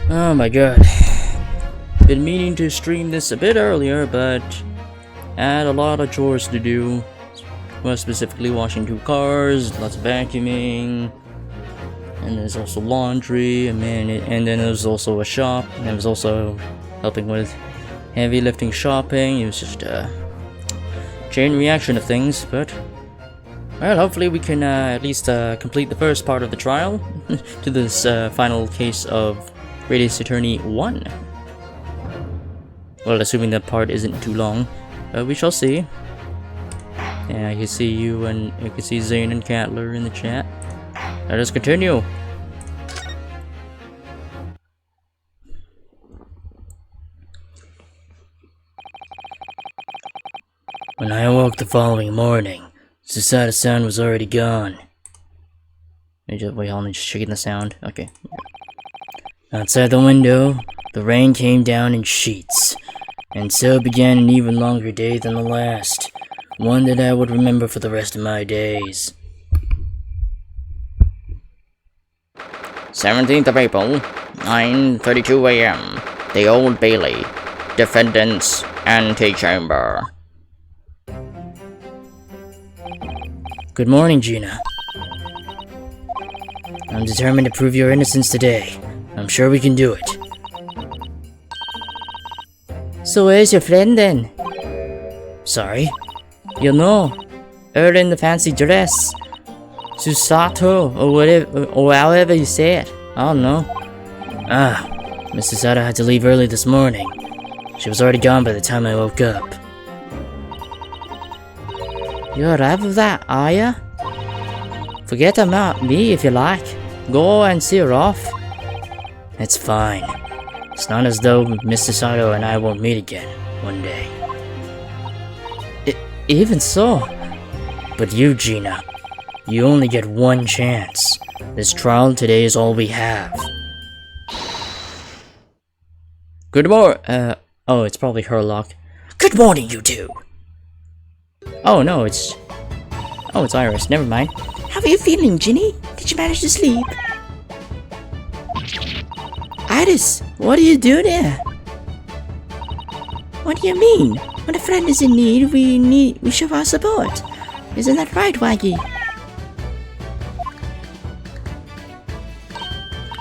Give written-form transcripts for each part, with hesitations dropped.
Oh my god. Been meaning to stream this a bit earlier, but had a lot of chores to do. More specifically, washing 2 cars, lots of vacuuming, and there's also laundry, and then there's also a shop, and I was also helping with heavy lifting shopping. It was just a chain reaction of things, but well, hopefully we can at least complete the first part of the trial to this final case of Radius Attorney 1. Well, assuming that part isn't too long, we shall see. And I can see you, and I can see Zane and Catler in the chat. Let us continue. When I awoke the following morning, Susada-san was already gone. Wait, hold on, just checking the sound. Okay. Outside the window, the rain came down in sheets, and so began an even longer day than the last, one that I would remember for the rest of my days. 17th of April, 9:32 a.m. The Old Bailey, Defendant's Antechamber. Good morning, Gina. I'm determined to prove your innocence today. I'm sure we can do it. So where's your friend then? Sorry? You know, her in the fancy dress. Susato, or whatever, or however you say it. I don't know. Ah, Mrs. Sada had to leave early this morning. She was already gone by the time I woke up. You're right with that, are ya? Forget about me if you like. Go and see her off. It's fine. It's not as though Mr. Sato and I won't meet again one day. Even so. But you, Gina, you only get one chance. This trial today is all we have. Good morning. Oh, it's probably Herlock. Good morning, you two. Oh no, it's Iris. Never mind. How are you feeling, Ginny? Did you manage to sleep? Iris, what are you doing here? What do you mean? When a friend is in need, we show our support. Isn't that right, Waggy?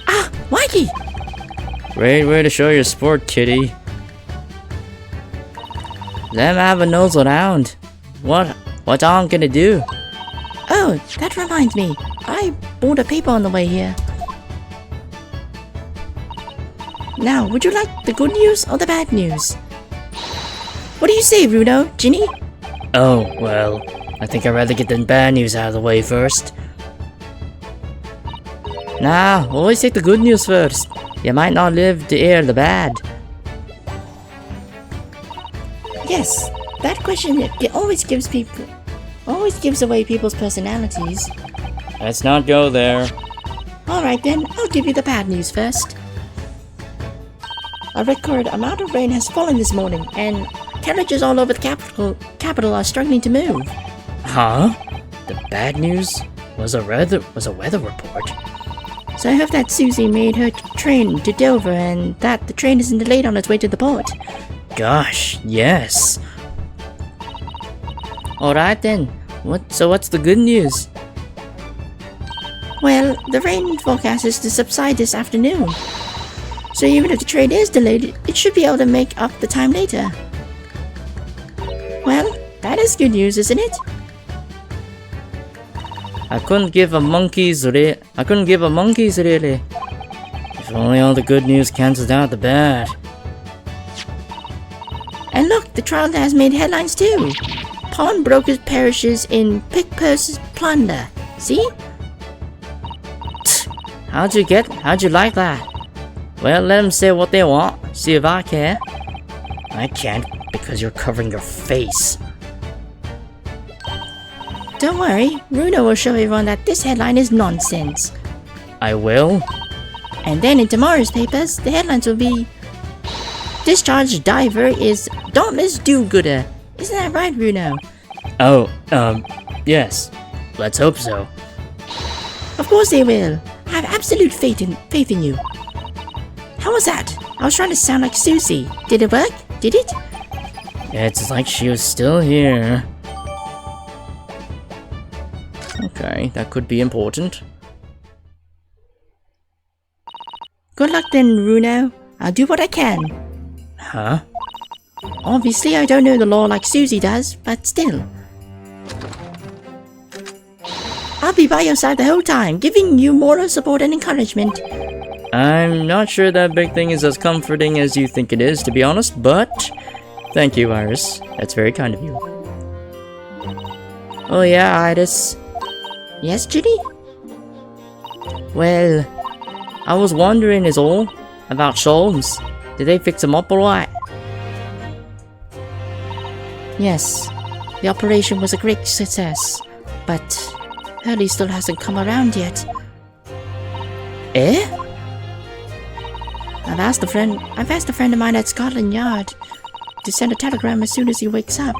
Ah, Waggy! Great way to show your support, kitty. Let him have a nose around. What I'm gonna do? Oh, that reminds me. I bought a paper on the way here. Now, would you like the good news or the bad news? What do you say, Runo? Ginny? Oh, well, I think I'd rather get the bad news out of the way first. Nah, always take the good news first. You might not live to hear the bad. Yes, that question it always gives away people's personalities. Let's not go there. Alright then, I'll give you the bad news first. A record amount of rain has fallen this morning, and carriages all over the capital are struggling to move. Huh? The bad news was a weather report. So I hope that Susie made her train to Dover and that the train isn't delayed on its way to the port. Gosh, yes. Alright then. What's the good news? Well, the rain forecast is to subside this afternoon. So even if the train is delayed, it should be able to make up the time later. Well, that is good news, isn't it? I couldn't give a monkey's really. If only all the good news cancels out the bad. And look, the trial has made headlines too. Pawnbrokers perishes in pick-purses plunder. See? How'd you like that? Well, let them say what they want. See if I care. I can't because you're covering your face. Don't worry, Runo will show everyone that this headline is nonsense. I will? And then in tomorrow's papers, the headlines will be Discharged diver is dauntless do-gooder. Isn't that right, Runo? Oh, yes. Let's hope so. Of course they will. I have absolute faith in you. How was that? I was trying to sound like Susie. Did it work? Did it? It's like she was still here. Okay, that could be important. Good luck then, Bruno. I'll do what I can. Huh? Obviously, I don't know the law like Susie does, but still. I'll be by your side the whole time, giving you moral support and encouragement. I'm not sure that big thing is as comforting as you think it is, to be honest, but thank you, Iris. That's very kind of you. Oh yeah, Iris. Yes, Judy? Well, I was wondering is all about Sholmes. Did they fix him up alright? Yes, the operation was a great success, but Hurley still hasn't come around yet. Eh? I've asked a friend of mine at Scotland Yard to send a telegram as soon as he wakes up.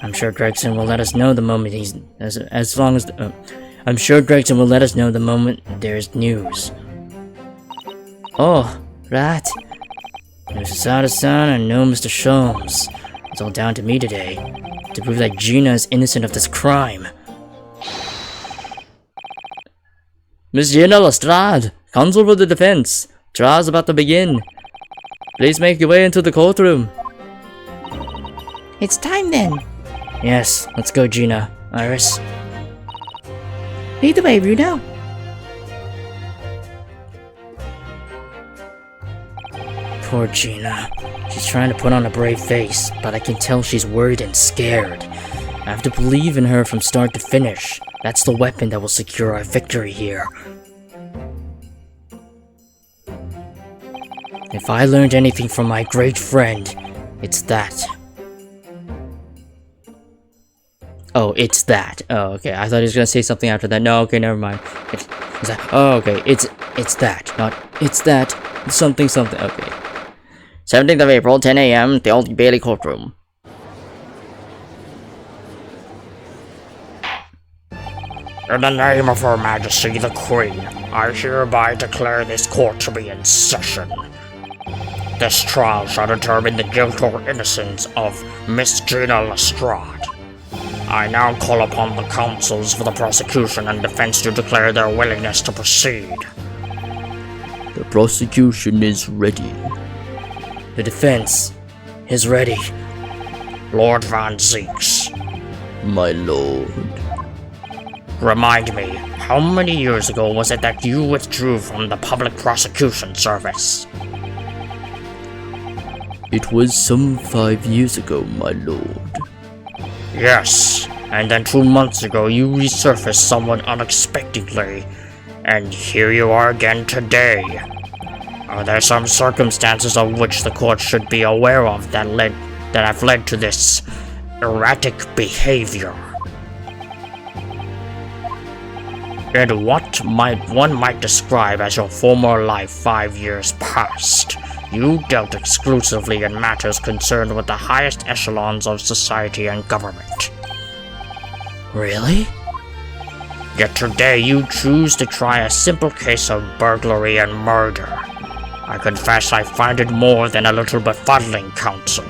I'm sure Gregson will let us know the moment he's as long as I'm sure Gregson will let us know the moment there's news. Oh, right. There's a side of son and no Mr. Sholmes. It's all down to me today to prove that Gina is innocent of this crime. Miss Gina Lestrade, counsel for the defense. Trial's about to begin. Please make your way into the courtroom. It's time then. Yes, let's go, Gina. Iris. Lead the way, Bruno. Poor Gina. She's trying to put on a brave face, but I can tell she's worried and scared. I have to believe in her from start to finish. That's the weapon that will secure our victory here. If I learned anything from my great friend, it's that. Oh, it's that. Oh, okay. I thought he was gonna say something after that. No, okay, never mind. It's that. Oh, okay. It's that. Not it's that. Something. Okay. 17th of April, 10 a.m., the Old Bailey courtroom. In the name of Her Majesty the Queen, I hereby declare this court to be in session. This trial shall determine the guilt or innocence of Miss Gina Lestrade. I now call upon the counsels for the prosecution and defense to declare their willingness to proceed. The prosecution is ready. The defense is ready. Lord Van Zeeks, My lord. remind me, how many years ago was it that you withdrew from the public prosecution service? It was some 5 years ago, my lord. Yes, and then 2 months ago you resurfaced somewhat unexpectedly, and here you are again today. Are there some circumstances of which the court should be aware of that have led to this erratic behavior? And what one might describe as your former life 5 years past? You dealt exclusively in matters concerned with the highest echelons of society and government. Really? Yet today you choose to try a simple case of burglary and murder. I confess I find it more than a little befuddling, counsel.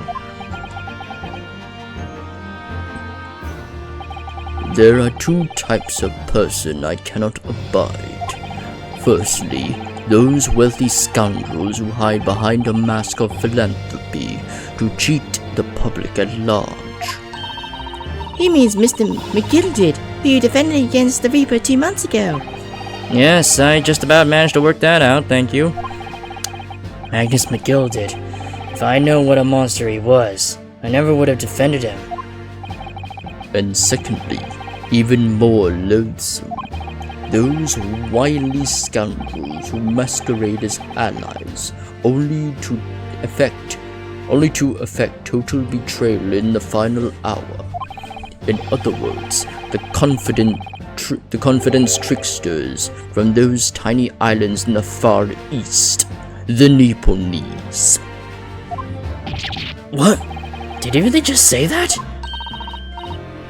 There are 2 types of person I cannot abide. Firstly, those wealthy scoundrels who hide behind a mask of philanthropy to cheat the public at large. He means Mr. McGilded, who you defended against the Reaper 2 months ago. Yes, I just about managed to work that out, thank you. Magnus McGilded. If I know what a monster he was, I never would have defended him. And secondly, even more loathsome, those wily scoundrels who masquerade as allies, only to effect total betrayal in the final hour. In other words, the confidence tricksters from those tiny islands in the Far East, the Nipponese. What? Did he really just say that?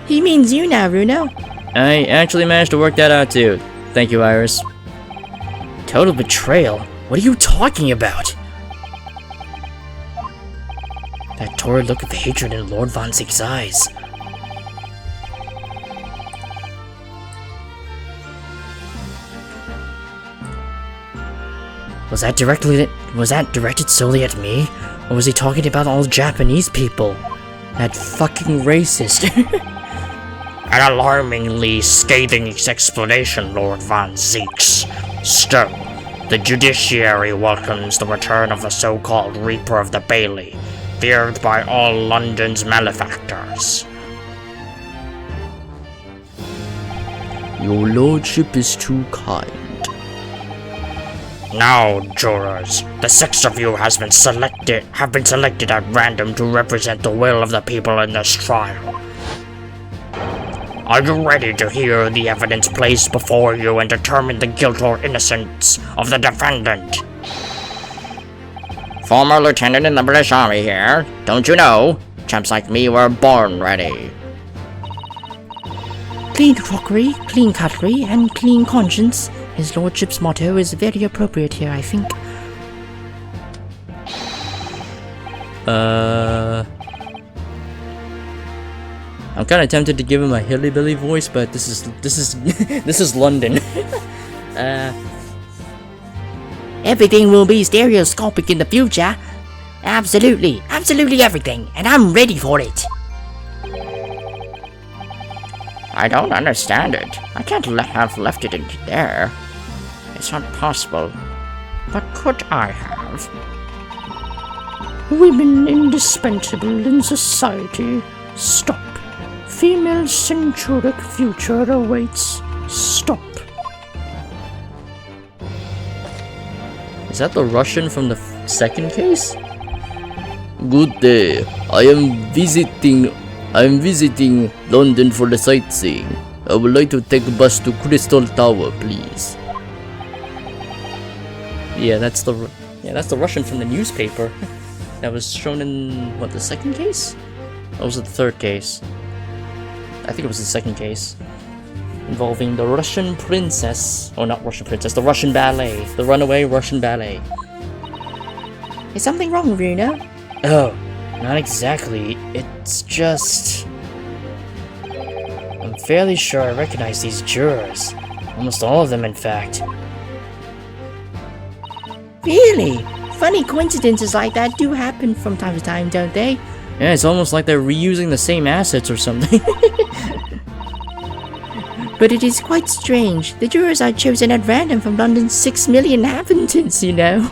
He means you now, Bruno. I actually managed to work that out too. Thank you, Iris. Total betrayal? What are you talking about? That torrid look of hatred in Lord Von Zieg's eyes. Was that directed solely at me? Or was he talking about all Japanese people? That fucking racist. An alarmingly scathing explanation, Lord Von Zieks. Still, the judiciary welcomes the return of the so-called Reaper of the Bailey, feared by all London's malefactors. Your lordship is too kind. Now, jurors, the 6 of you have been selected at random to represent the will of the people in this trial. Are you ready to hear the evidence placed before you and determine the guilt or innocence of the defendant? Former lieutenant in the British Army here. Don't you know? Chaps like me were born ready. Clean crockery, clean cutlery, and clean conscience. His lordship's motto is very appropriate here, I think. I'm kind of tempted to give him a hillbilly voice, but this is this is London. Everything will be stereoscopic in the future. Absolutely everything, and I'm ready for it. I don't understand it. I can't have left it in there. It's not possible. But could I have? Women indispensable in society. Stop. Female centuric future awaits. Stop. Is that the Russian from the second case? Good day. I am visiting London for the sightseeing. I would like to take a bus to Crystal Tower, please. Yeah, that's the Russian from the newspaper. That was shown in what, the second case? Or was it the third case? I think it was the second case. Involving the Russian princess. Oh, not Russian princess, the Russian ballet. The runaway Russian ballet. Is something wrong, Bruno? Oh, not exactly. It's just... I'm fairly sure I recognize these jurors. Almost all of them, in fact. Really? Funny coincidences like that do happen from time to time, don't they? Yeah, it's almost like they're reusing the same assets or something. But it is quite strange. The jurors are chosen at random from London's 6 million inhabitants, you know.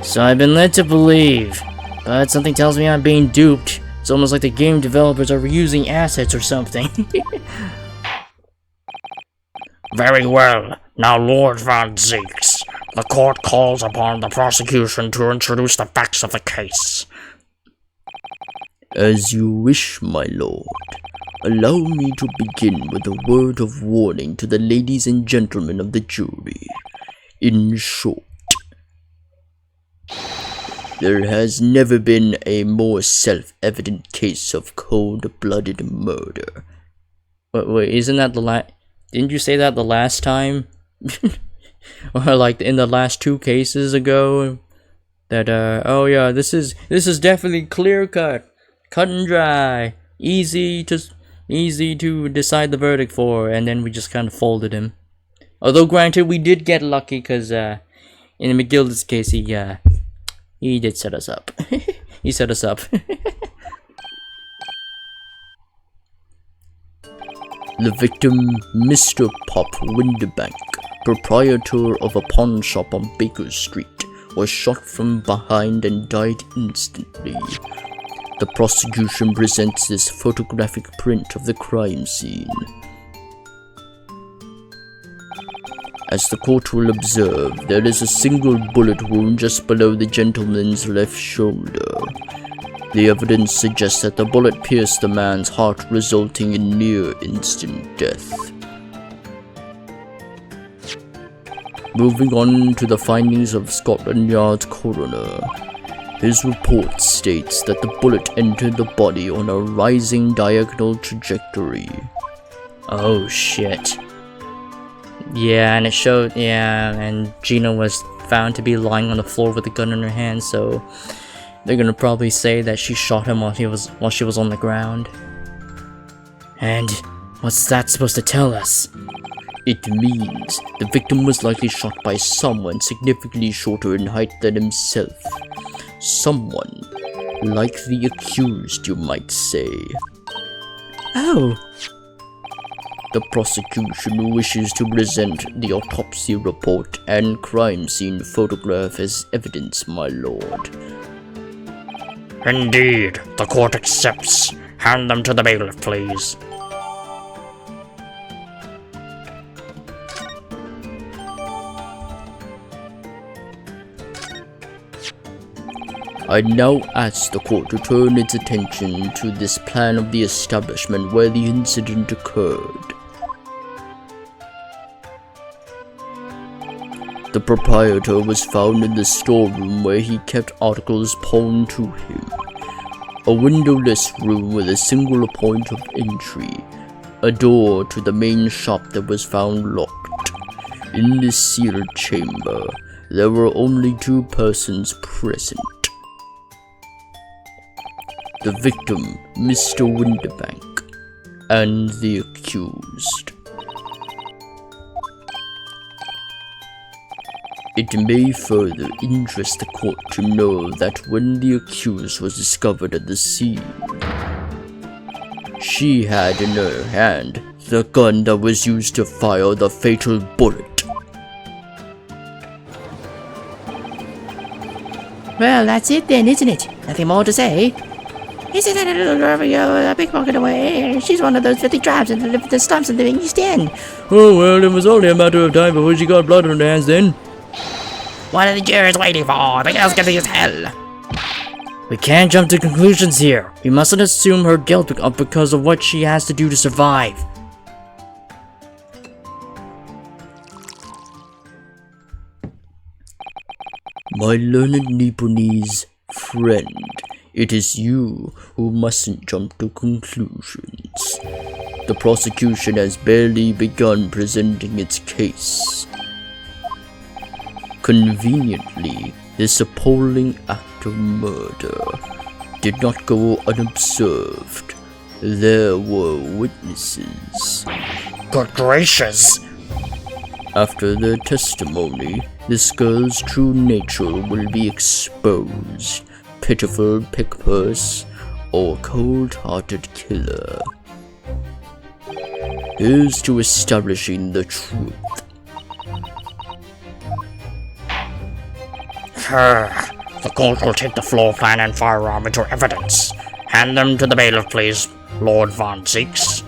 So I've been led to believe, but something tells me I'm being duped. It's almost like the game developers are reusing assets or something. Very well. Now, Lord Von Zieks, the court calls upon the prosecution to introduce the facts of the case. As you wish, my lord. Allow me to begin with a word of warning to the ladies and gentlemen of the jury. In short, there has never been a more self-evident case of cold-blooded murder. Wait, isn't that the last... Didn't you say that the last time? Or like in the last 2 cases ago? That, oh yeah, this is definitely clear-cut. Cut and dry. Easy to decide the verdict for, and then we just kind of folded him. Although granted, we did get lucky, because, in McGilda's case, he did set us up. He set us up. The victim, Mr. Pop Winderbank, proprietor of a pawn shop on Baker Street, was shot from behind and died instantly. The prosecution presents this photographic print of the crime scene. As the court will observe, there is a single bullet wound just below the gentleman's left shoulder. The evidence suggests that the bullet pierced the man's heart, resulting in near-instant death. Moving on to the findings of Scotland Yard's coroner. His report states that the bullet entered the body on a rising diagonal trajectory. Oh shit. Yeah, and it showed, yeah, and Gina was found to be lying on the floor with a gun in her hand, so they're gonna probably say that she shot him while she was on the ground. And what's that supposed to tell us? It means the victim was likely shot by someone significantly shorter in height than himself. Someone like the accused, you might say. Oh, The prosecution wishes to present the autopsy report and crime scene photograph as evidence, my lord. Indeed, the court accepts. Hand them to the bailiff, please. I now ask the court to turn its attention to this plan of the establishment where the incident occurred. The proprietor was found in the storeroom where he kept articles pawned to him. A windowless room with a single point of entry. A door to the main shop that was found locked. In this sealed chamber, there were only 2 persons present. The victim, Mr. Winterbank, and the accused. It may further interest the court to know that when the accused was discovered at the scene, she had in her hand the gun that was used to fire the fatal bullet. well, that's it then, isn't it? Nothing more to say. Isn't that a little girl a pickpocket away? She's one of those filthy tribes that live in the slums of the East End. Oh well, it was only a matter of time before she got blood on her hands then. What are the jurors waiting for? The girl's guilty as hell. We can't jump to conclusions here. We mustn't assume her guilt because of what she has to do to survive. My learned Nipponese friend, it is you who mustn't jump to conclusions. The prosecution has barely begun presenting its case. Conveniently, this appalling act of murder did not go unobserved. There were witnesses. Good gracious! After their testimony, this girl's true nature will be exposed. Pitiful pickpurse or cold-hearted killer. Here's to establishing the truth. The court will take the floor plan and firearm into evidence. Hand them to the bailiff, please, Lord Von Zeeks.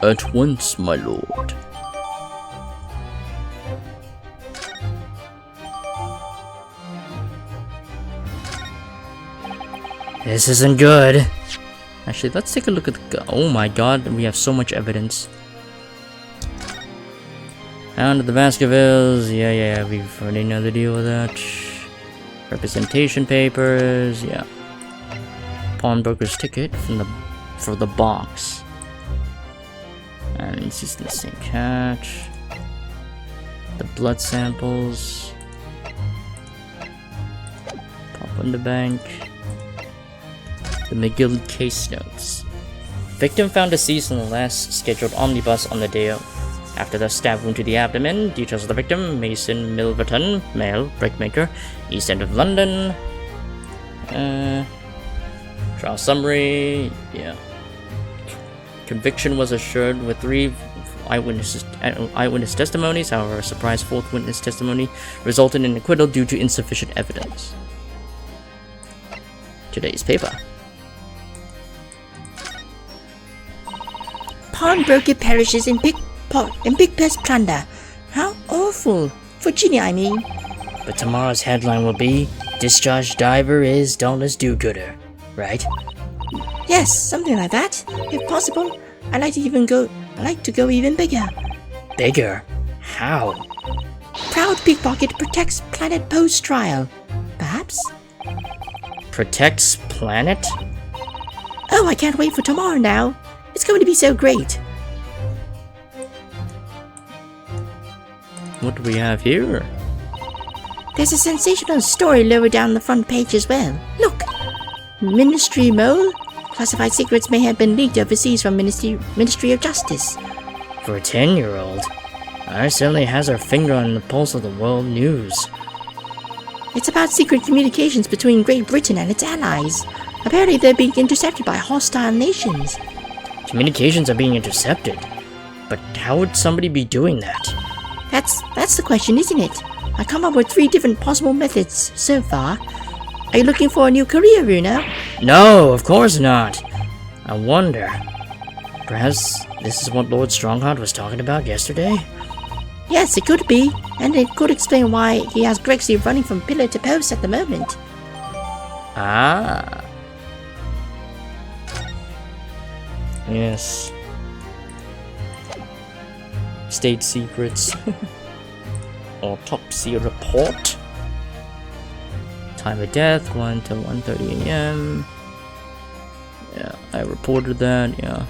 At once, my lord. This isn't good. Actually, let's take a look at the oh my god, we have so much evidence. Hound of the Baskervilles, yeah, we've already know the deal with that. Representation papers, yeah. Pawnbroker's ticket for the box. And it's just the same catch. The blood samples. Pop in the bank. The McGill case notes. Victim found deceased on the last scheduled omnibus on the day after the stab wound to the abdomen. Details of the victim: Mason Milverton, male, brickmaker, East End of London. Trial summary, yeah. Conviction was assured with 3 eyewitness testimonies. However, a surprise 4th witness testimony resulted in acquittal due to insufficient evidence. Today's paper. Pawnbroker perishes in pickpurse plunder. How awful. Virginia, I mean. But tomorrow's headline will be, Discharged diver is Dauntless do-gooder, right? Yes, something like that. If possible, I'd like to go even bigger. Bigger? How? Proud pickpocket protects planet post-trial. Perhaps? Protects planet? Oh, I can't wait for tomorrow now. It's going to be so great. What do we have here? There's a sensational story lower down the front page as well. Look! Ministry Mole? Classified secrets may have been leaked overseas from Ministry of Justice. For a 10-year-old, Iris certainly has her finger on the pulse of the world news. It's about secret communications between Great Britain and its allies. Apparently they're being intercepted by hostile nations. Communications are being intercepted. But how would somebody be doing that? That's the question, isn't it? I come up with 3 different possible methods so far. Are you looking for a new career, Runo? No, of course not. I wonder. Perhaps this is what Lord Strongheart was talking about yesterday? Yes, it could be. And it could explain why he has Grexy running from pillar to post at the moment. Ah. Yes. State secrets. Autopsy report. Time of death, 1 to 1:30 a.m. Yeah, I reported that, yeah.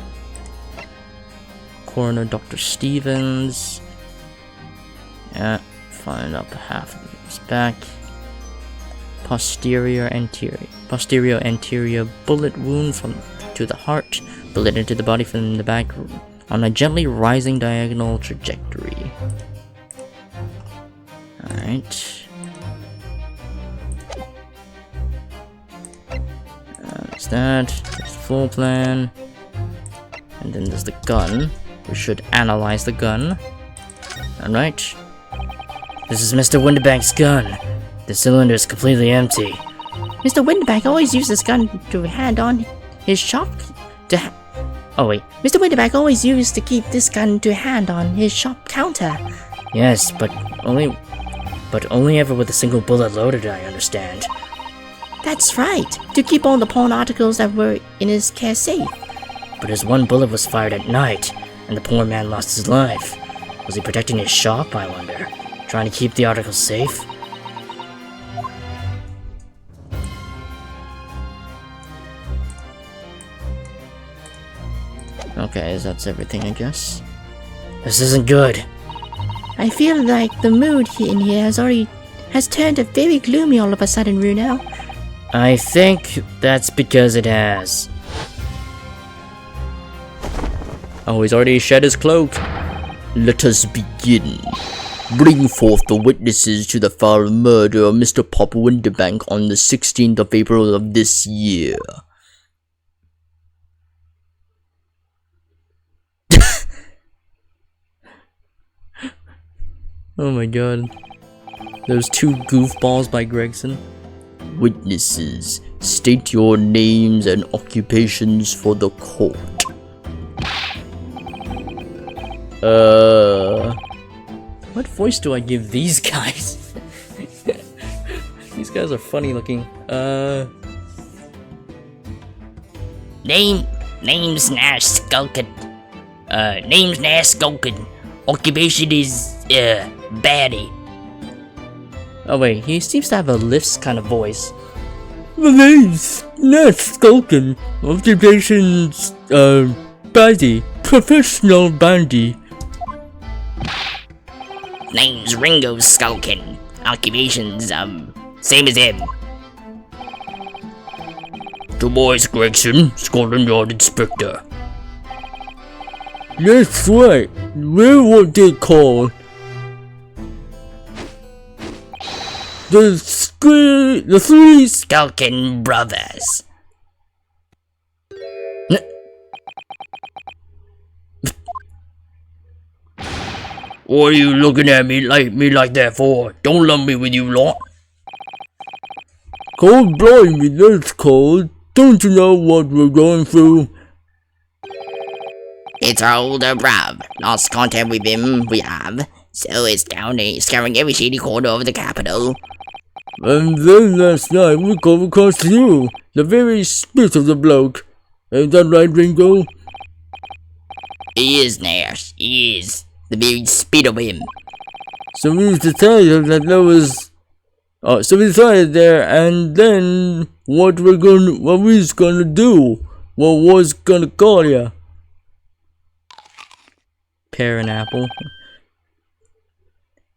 Coroner Dr. Stevens. Yeah, find up half of his back. Posterior anterior bullet wound to the heart. Bullet into the body from the back on a gently rising diagonal trajectory. Alright. That's that. There's the floor plan. And then there's the gun. We should analyze the gun. Alright. This is Mr. Winterbank's gun. The cylinder is completely empty. Mr. Winterbank always uses this gun to hand on his shop. Oh wait. Mr. Winterbank always used to keep this gun to hand on his shop counter. Yes, but only ever with a single bullet loaded, I understand. That's right, to keep all the pawn articles that were in his care safe. But his one bullet was fired at night, and the poor man lost his life. Was he protecting his shop, I wonder? Trying to keep the articles safe? Okay, that's everything, I guess. This isn't good. I feel like the mood in here has turned very gloomy all of a sudden, Runo. I think that's because it has. Oh, he's already shed his cloak. Let us begin. Bring forth the witnesses to the foul murder of Mr. Pop Winterbank on the 16th of April of this year. Oh my god. Those 2 goofballs by Gregson. Witnesses, state your names and occupations for the court. What voice do I give these guys? These guys are funny looking. Name's Nash Skulkin. Name's Nash Skulkin. Occupation is, baddie. Oh wait, he seems to have a Lifts kind of voice. My name's Nash Skulkin. Occupation's, baddie. Professional bandy. Name's Ringo Skulkin. Occupation's, same as him. Tobias Gregson, Scotland Yard Inspector. That's right. We're what they call the three Skulkin Brothers. What are you looking at me like that for? Don't lump me with you lot. Cold blimey, that's cold. Don't you know what we're going through? It's our older bruv. Lost contact with him, we have. So it's down there, scouring every shady corner of the capital. And then last night we come across you, the very spit of the bloke. Ain't that right, Ringo? He is, Nash. He is. The very spit of him. So we decided that there was... so we decided there, and then what we was gonna do? What was gonna call ya? Pear and apple.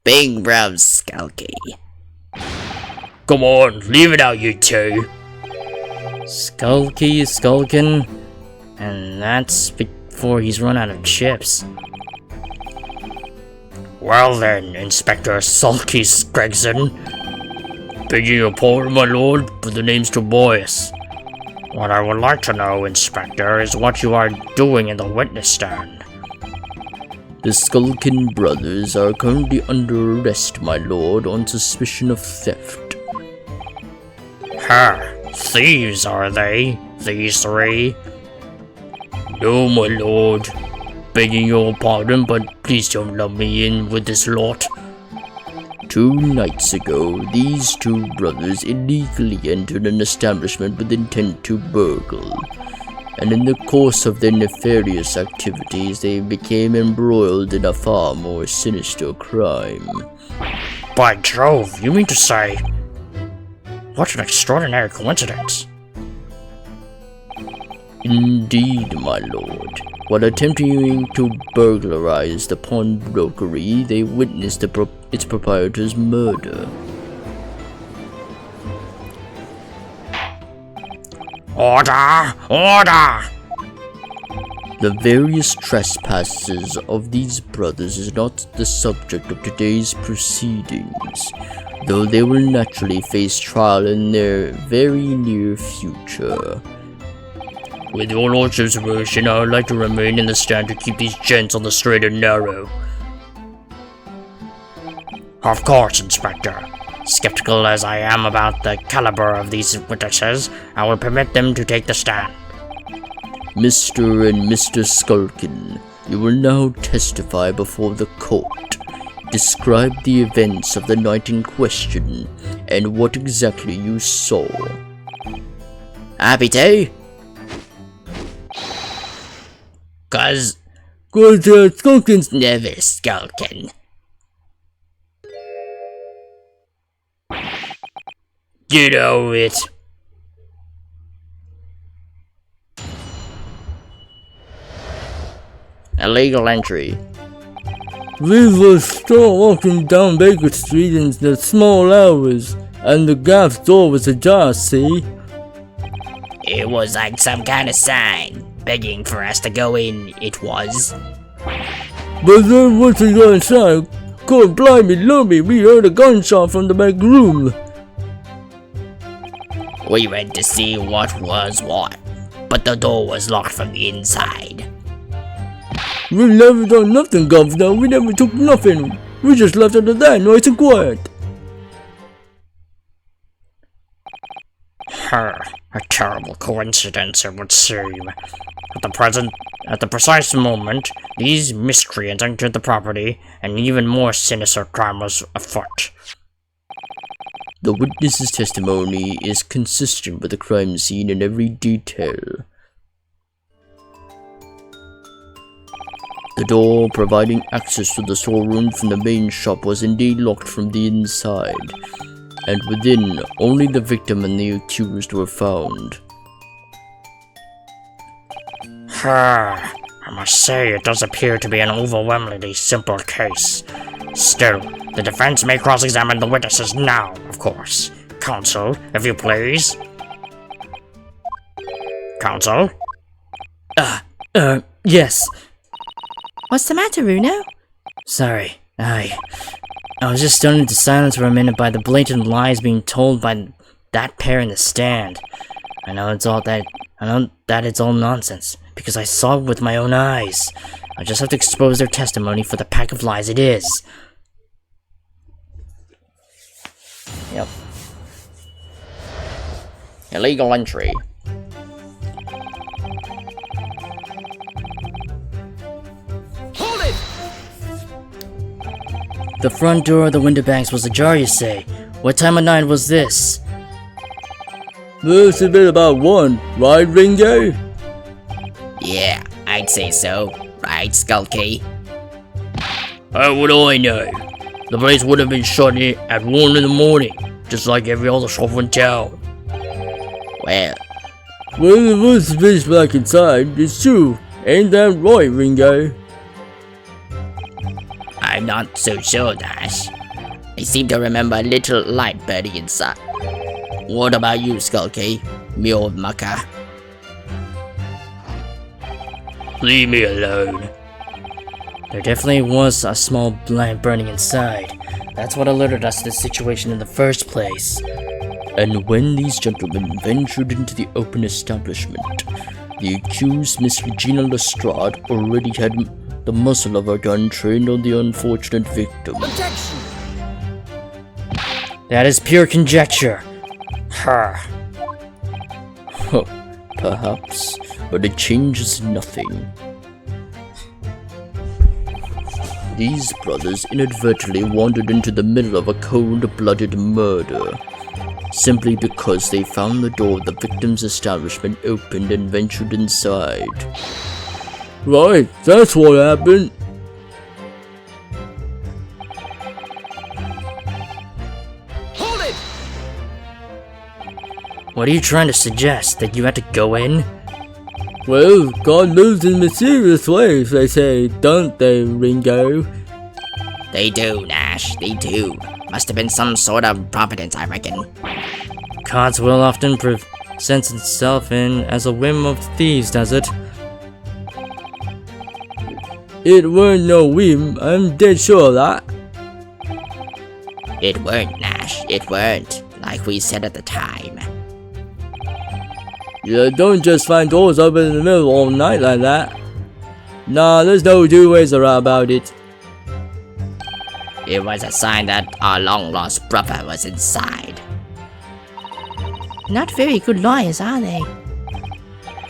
Big bruv Skulky. Come on, leave it out, you two. Skulky is skulking, and that's before he's run out of chips. Well then, Inspector Sulky Gregson. Begging your pardon, my lord, but the name's Tobias. What I would like to know, Inspector, is what you are doing in the witness stand. The Skulkin brothers are currently under arrest, my lord, on suspicion of theft. Ha! Thieves, are they? These three? No, my lord. Begging your pardon, but please don't lump me in with this lot. 2 nights ago, these 2 brothers illegally entered an establishment with intent to burgle, and in the course of their nefarious activities, they became embroiled in a far more sinister crime. By Jove, you mean to say... What an extraordinary coincidence. Indeed, my lord. While attempting to burglarize the pawnbrokery, they witnessed its proprietor's murder. Order! Order! The various trespasses of these brothers is not the subject of today's proceedings, though they will naturally face trial in their very near future. With your lordship's permission, I would like to remain in the stand to keep these gents on the straight and narrow. Of course, Inspector. Skeptical as I am about the caliber of these witnesses, I will permit them to take the stand. Mr. and Mr. Skulkin, you will now testify before the court. Describe the events of the night in question, and what exactly you saw. Happy to? Cause Skulkin's never skulking. Get over it. Illegal entry. we were still walking down Baker Street in the small hours, and the gas door was ajar, see? It was like some kind of sign, begging for us to go in, it was. But then once we got inside, God blimey, lummy, we heard a gunshot from the back room. We went to see what was what, but the door was locked from the inside. We never done nothing, Governor. We never took nothing. We just left it at that, nice and quiet. A terrible coincidence, it would seem. At the precise moment, these miscreants entered the property, and even more sinister crime was afoot. The witness's testimony is consistent with the crime scene in every detail. The door providing access to the storeroom from the main shop was indeed locked from the inside, and within, only the victim and the accused were found. I must say it does appear to be an overwhelmingly simple case. Still, the defense may cross-examine the witnesses now, of course. Counsel, if you please. Counsel? Yes. What's the matter, Runo? Sorry, I was just stunned into silence for a minute by the blatant lies being told by that pair in the stand. I know that it's all nonsense, because I saw it with my own eyes. I just have to expose their testimony for the pack of lies it is. Yep. Illegal entry. The front door of the window banks was ajar, you say? What time of night was this? Must have been about 1, right, Ringo? Yeah, I'd say so. Right, Skulky? How would I know? The place would have been shut at 1 in the morning, just like every other shop in town. Well, There was fish back inside, it's true. Ain't that right, Ringo? I'm not so sure, Dash. I seem to remember a little light burning inside. What about you, Skulky? Me old mucker. Leave me alone. There definitely was a small lamp burning inside. That's what alerted us to this situation in the first place. And when these gentlemen ventured into the open establishment, the accused Miss Regina Lestrade already had the muzzle of her gun trained on the unfortunate victim. Objection! That is pure conjecture. Huh. Huh, perhaps, but it changes nothing. These brothers inadvertently wandered into the middle of a cold-blooded murder, simply because they found the door of the victim's establishment opened and ventured inside. Right, that's what happened. Hold it! What are you trying to suggest? That you had to go in? Well, God moves in mysterious ways, they say, don't they, Ringo? They do, Nash, they do. Must have been some sort of providence, I reckon. God's will often presents itself in as a whim of thieves, does it? It weren't no whim, I'm dead sure of that. It weren't, Nash, it weren't. Like we said at the time. You don't just find doors open in the middle all night like that. Nah, there's no two ways about it. It was a sign that our long-lost brother was inside. Not very good lawyers, are they?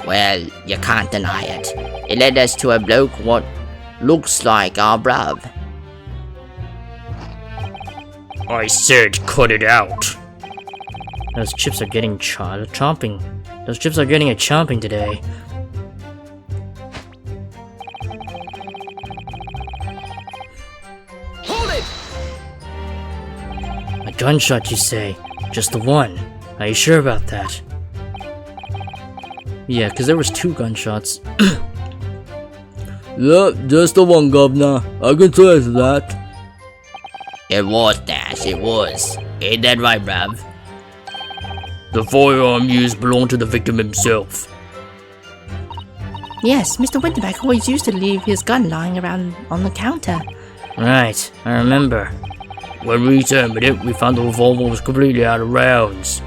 Well, you can't deny it. It led us to a bloke what looks like our bruv. I said cut it out. Those chips are getting chomping. Those chips are getting a chomping today. Hold it! A gunshot, you say? Just the one? Are you sure about that? Yeah, because there was 2 gunshots. Yep, just the one, Governor. I can swear to that. It was, Dash, it was. Ain't that right, bruv? The firearm used belonged to the victim himself. Yes, Mr. Winterback always used to leave his gun lying around on the counter. Right, I remember. When we examined it, we found the revolver was completely out of rounds.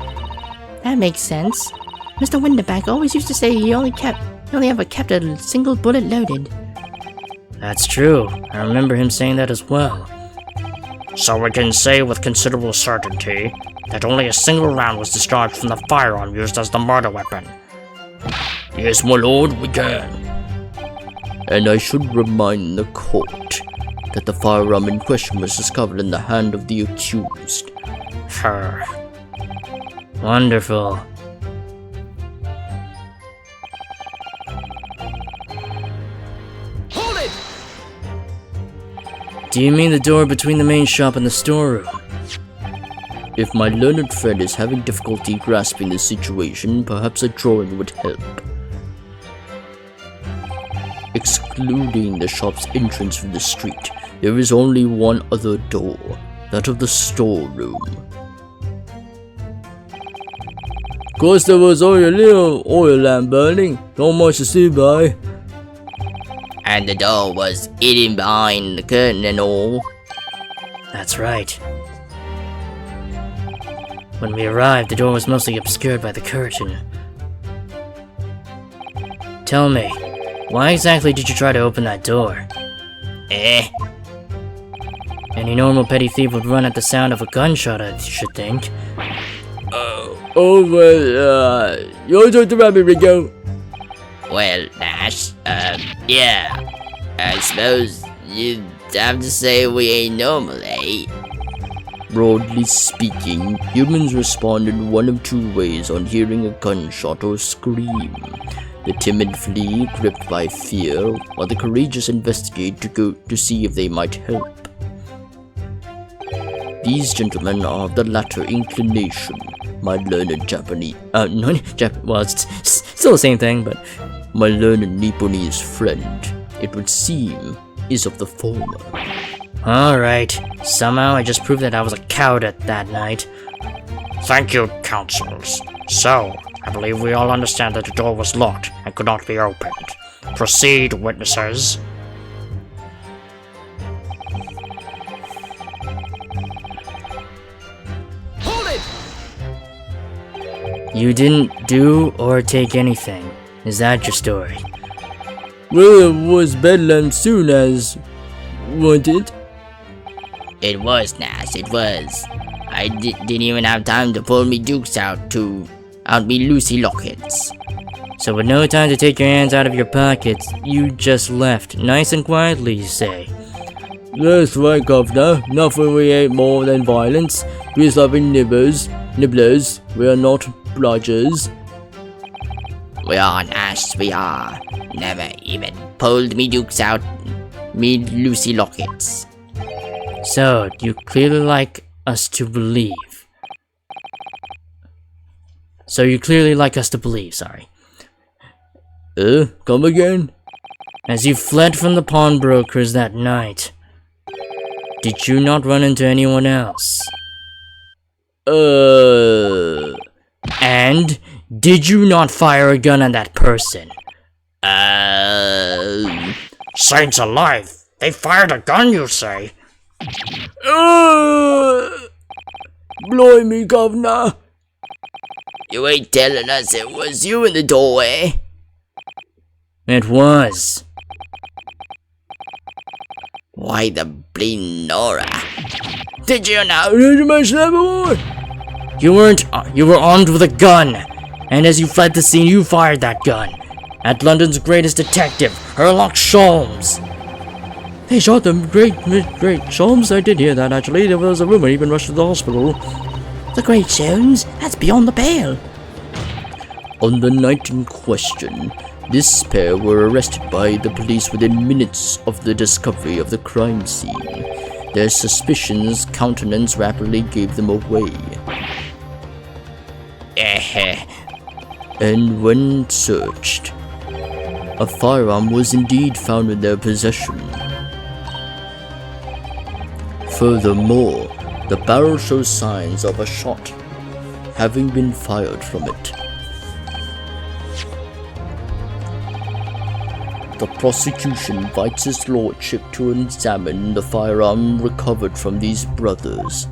That makes sense. Mr. Winterback always used to say he only ever kept a single bullet loaded. That's true. I remember him saying that as well. So we can say with considerable certainty that only a single round was discharged from the firearm used as the murder weapon. Yes, my lord, we can. And I should remind the court that the firearm in question was discovered in the hand of the accused. Her. Wonderful. Hold it! Do you mean the door between the main shop and the storeroom? If my learned friend is having difficulty grasping the situation, perhaps a drawing would help. Excluding the shop's entrance from the street, there is only one other door, that of the storeroom. Of course, there was only a little oil lamp burning, not much to see by. And the door was hidden behind the curtain and all. That's right. When we arrived, the door was mostly obscured by the curtain. Tell me, why exactly did you try to open that door? Any normal petty thief would run at the sound of a gunshot, I should think. Oh, well, you're talking about me, Ringo. Well, Nash, yeah. I suppose you'd have to say we ain't normal, eh? Broadly speaking, humans respond in one of 2 ways on hearing a gunshot or scream. The timid flee, gripped by fear, while the courageous investigate to see if they might help. These gentlemen are of the latter inclination, my learned Japanese, well, it's still the same thing, but my learned Nipponese friend, it would seem, is of the former. Alright, somehow I just proved that I was a coward that night. Thank you, counsels. So, I believe we all understand that the door was locked and could not be opened. Proceed, witnesses. Hold it! You didn't do or take anything. Is that your story? Well, it was bedlam soon as... wasn't it? It was, Nash, it was. I didn't even have time to pull me dukes out me Lucy Lockets. So with no time to take your hands out of your pockets, you just left, nice and quietly, you say. That's right, Governor. Nothing we ain't more than violence. We're loving nibblers. We are not bludgers. We are, Nash, we are. Never even pulled me dukes out me Lucy Lockets. So, you clearly like us to believe. Sorry. Come again? As you fled from the pawnbrokers that night, did you not run into anyone else? And did you not fire a gun at that person? Saints alive! They fired a gun, you say? Blimey, Governor. You ain't telling us it was you in the doorway? It was. Why the bleeding Nora? Did you know? Did you mention that before? You weren't. You were armed with a gun, and as you fled the scene, you fired that gun at London's greatest detective, Herlock Sholmes. They shot them. Great Sholmes, I did hear that actually. There was a rumor he even rushed to the hospital. The Great Sholmes? That's beyond the pale. On the night in question, this pair were arrested by the police within minutes of the discovery of the crime scene. Their suspicions countenance rapidly gave them away. And when searched, a firearm was indeed found in their possession. Furthermore, the barrel shows signs of a shot having been fired from it. The prosecution invites his lordship to examine the firearm recovered from these brothers.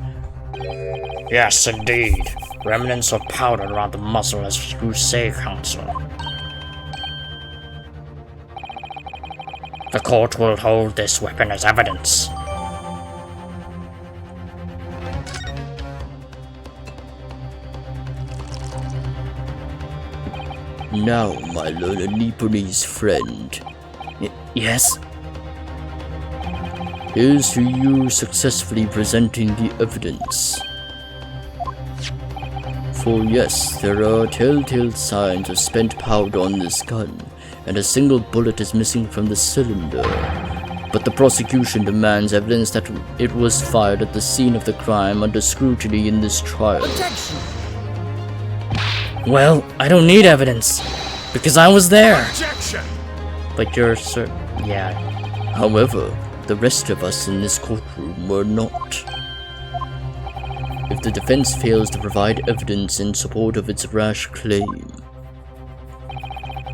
Yes, indeed. Remnants of powder around the muzzle, as you say, counsel. The court will hold this weapon as evidence. Now, my learned Nepalese friend, Yes? here's to you successfully presenting the evidence. For yes, there are telltale signs of spent powder on this gun, and a single bullet is missing from the cylinder. But the prosecution demands evidence that it was fired at the scene of the crime under scrutiny in this trial. Objection! Well, I don't need evidence, because I was there. Objection! But you're certain. Yeah. However, the rest of us in this courtroom were not. If the defense fails to provide evidence in support of its rash claim,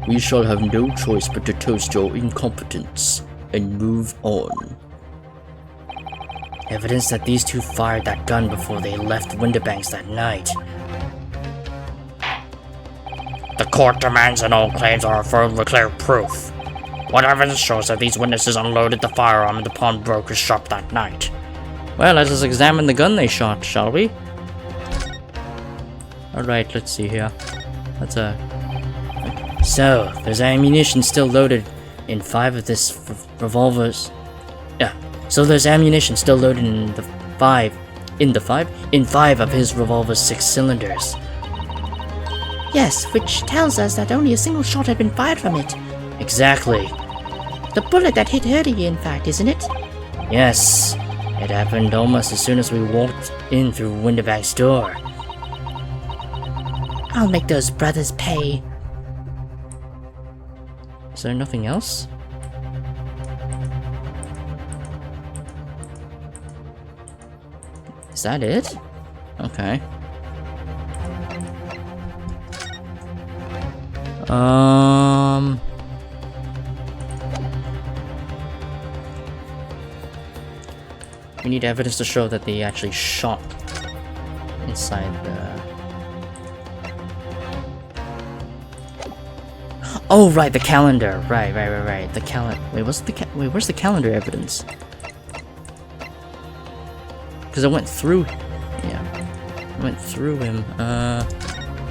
we shall have no choice but to toast your incompetence and move on. Evidence that these two fired that gun before they left Winterbanks that night. The court demands that all claims are affirmed with clear proof. What evidence shows that these witnesses unloaded the firearm in the pawnbroker's shop that night? Well, let us examine the gun they shot, shall we? Alright, let's see here. So, there's ammunition still loaded in 5 of this revolvers. Yeah, so there's ammunition still loaded in 5 of his revolver's 6 cylinders. Yes, which tells us that only a single shot had been fired from it. Exactly. The bullet that hit Hurdy, in fact, isn't it? Yes, it happened almost as soon as we walked in through Winterbank's door. I'll make those brothers pay. Is there nothing else? Is that it? Okay. We need evidence to show that they actually shot inside the... Oh, right, the calendar. Right. The calendar. Wait, where's the calendar evidence? Because I went through... Yeah. I went through him.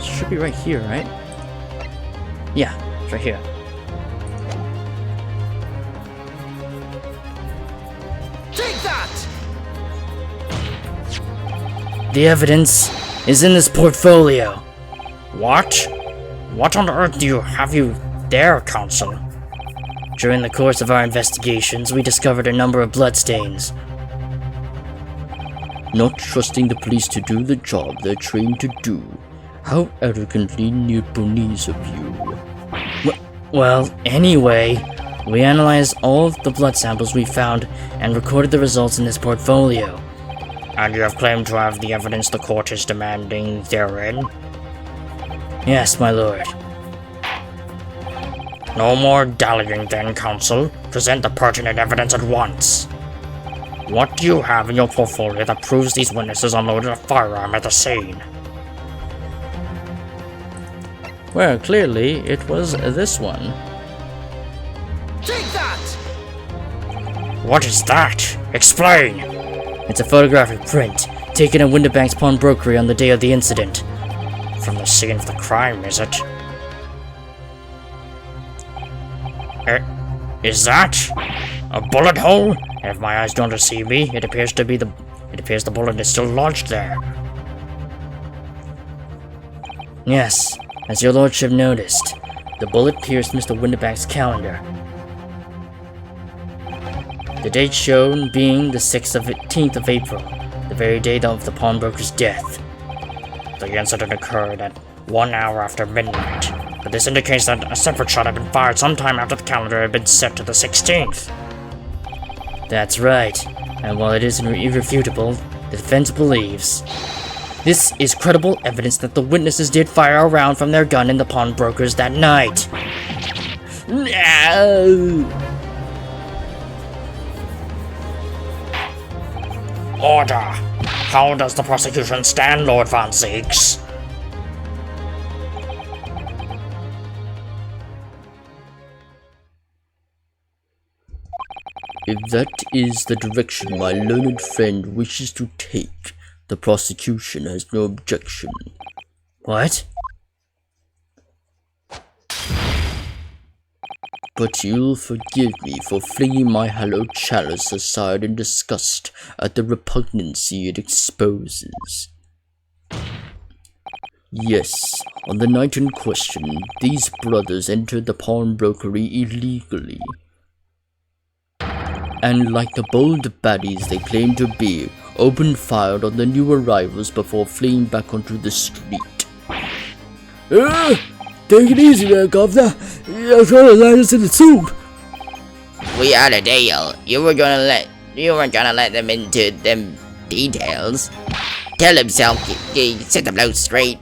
Should be right here, right? Yeah, it's right here. Take that! The evidence is in this portfolio. What? What on earth do you have there, Counsel? During the course of our investigations, we discovered a number of bloodstains. Not trusting the police to do the job they're trained to do. How arrogantly Newtonese of you. Well, anyway, we analyzed all of the blood samples we found and recorded the results in this portfolio. And you have claimed to have the evidence the court is demanding therein? Yes, my lord. No more dallying then, Counsel. Present the pertinent evidence at once. What do you have in your portfolio that proves these witnesses unloaded a firearm at the scene? Well, clearly, it was this one. Take that! What is that? Explain! It's a photographic print, taken at Winterbank's pawnbrokery on the day of the incident. From the scene of the crime, is it? Is that a bullet hole? And if my eyes don't deceive me, it appears the bullet is still lodged there. Yes, as your lordship noticed, the bullet pierced Mr. Winterbank's calendar. The date shown being the 18th of April, the very day of the pawnbroker's death. The incident occurred at 1 hour after midnight, but this indicates that a separate shot had been fired sometime after the calendar had been set to the 16th. That's right, and while it isn't irrefutable, the defense believes this is credible evidence that the witnesses did fire a round from their gun in the pawnbrokers that night. No! Order! How does the prosecution stand, Lord Van Zieks? If that is the direction my learned friend wishes to take, the prosecution has no objection. What? But you'll forgive me for flinging my hallowed chalice aside in disgust at the repugnancy it exposes. Yes, on the night in question, these brothers entered the pawnbrokery illegally. And like the bold baddies they claim to be, opened fire on the new arrivals before fleeing back onto the street. Take it easy there, Governor. You're trying to land us in the soup. We had a deal. You weren't gonna let them into them details. Tell himself you set the blow straight.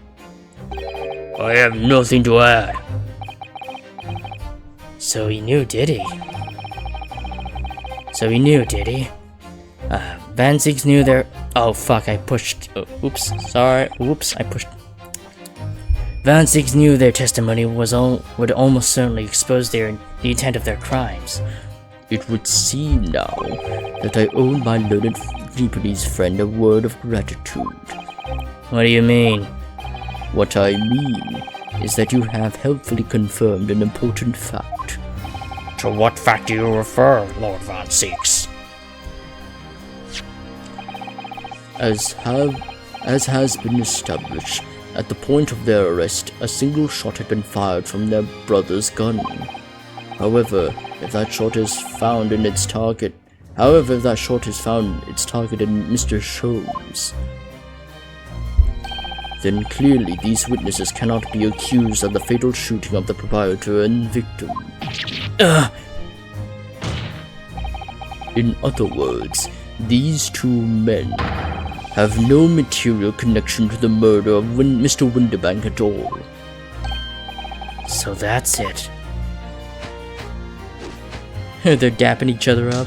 I have nothing to add. So he knew, did he? Van Zieks knew there. Oh fuck! I pushed. Oops. Sorry. Oops. I pushed. Van Zieks knew their testimony would almost certainly expose the intent of their crimes. It would seem now that I owe my learned Japanese friend a word of gratitude. What do you mean? What I mean is that you have helpfully confirmed an important fact. To what fact do you refer, Lord Van Zieks? As has been established, at the point of their arrest, a single shot had been fired from their brother's gun. However, if that shot is found its target in Mr. Sholmes, then clearly these witnesses cannot be accused of the fatal shooting of the proprietor and victim. In other words, these two men have no material connection to the murder of Mr. Windibank at all. So that's it. They're dapping each other up.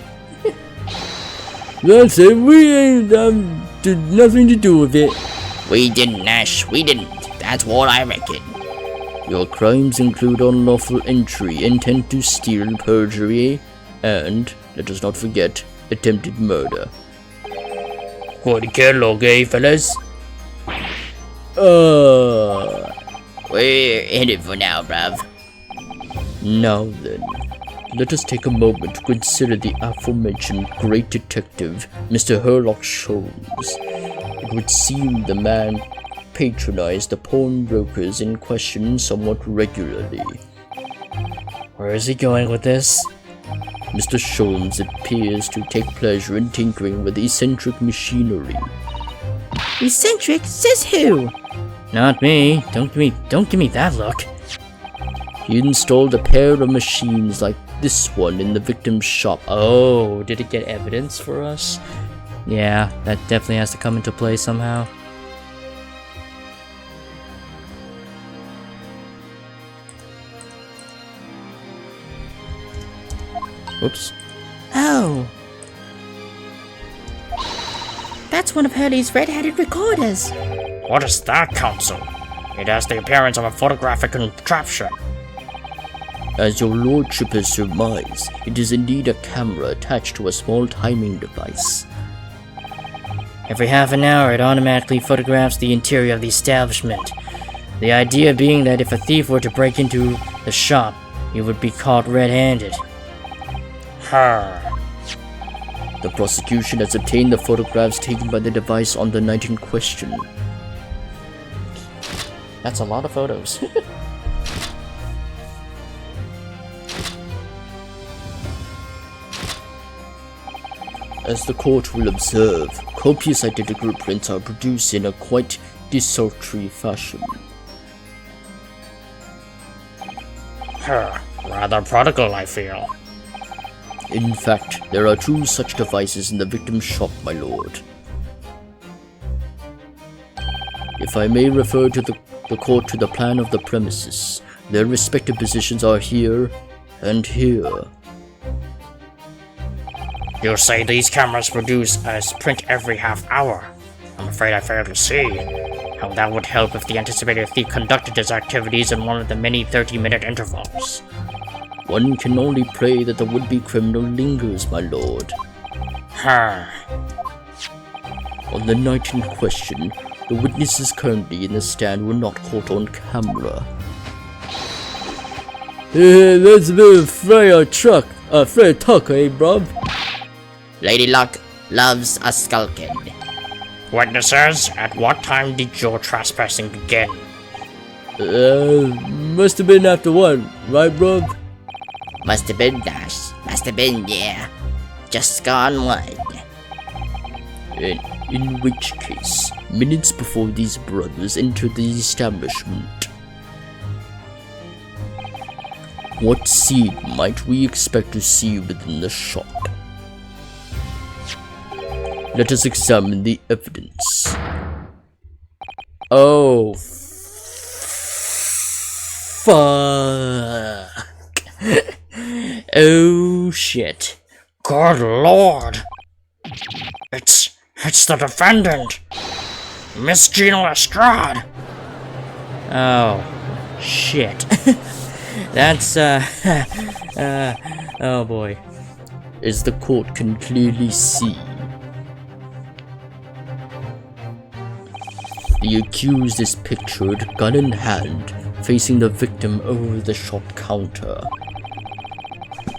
That's it, we ain't did nothing to do with it. We didn't, Nash. We didn't. That's what I reckon. Your crimes include unlawful entry, intent to steal, perjury, and, let us not forget, attempted murder. Good kill, okay, fellas? We're in it for now, bruv. Now then, let us take a moment to consider the aforementioned great detective, Mr. Herlock Sholmes. It would seem the man patronized the pawnbrokers in question somewhat regularly. Where is he going with this? Mr. Sholmes appears to take pleasure in tinkering with eccentric machinery. Eccentric? Says who? Not me. Don't give me that look. He installed a pair of machines like this one in the victim's shop. Oh, did it get evidence for us? Yeah, that definitely has to come into play somehow. Whoops. Oh. That's one of Hurley's red-headed recorders. What is that, Counsel? It has the appearance of a photographic contraption. As your lordship has surmised, it is indeed a camera attached to a small timing device. Every half an hour, it automatically photographs the interior of the establishment. The idea being that if a thief were to break into the shop, he would be caught red-handed. The prosecution has obtained the photographs taken by the device on the night in question. That's a lot of photos. As the court will observe, copious identical prints are produced in a quite desultory fashion. Rather prodigal, I feel. In fact, there are 2 such devices in the victim's shop, my lord. If I may refer to the court to the plan of the premises, their respective positions are here and here. You say these cameras produce a print every half hour. I'm afraid I fail to see how that would help if the anticipated thief conducted his activities in one of the many 30-minute intervals. One can only pray that the would-be criminal lingers, my lord. On the night in question, the witnesses currently in the stand were not caught on camera. That's a bit of Freya talk, eh, bruv? Lady Luck loves a skulking. Witnesses, at what time did your trespassing begin? Must have been after 1, right, bruv? Must have been, Dash. Must have been, yeah. Just gone 1. In which case, minutes before these brothers entered the establishment. What scene might we expect to see within the shop? Let us examine the evidence. Oh, fuck. Oh, shit. Good lord! It's the defendant! Miss Gina Lestrade! Oh, shit. That's, oh boy. As the court can clearly see, the accused is pictured, gun in hand, facing the victim over the shop counter.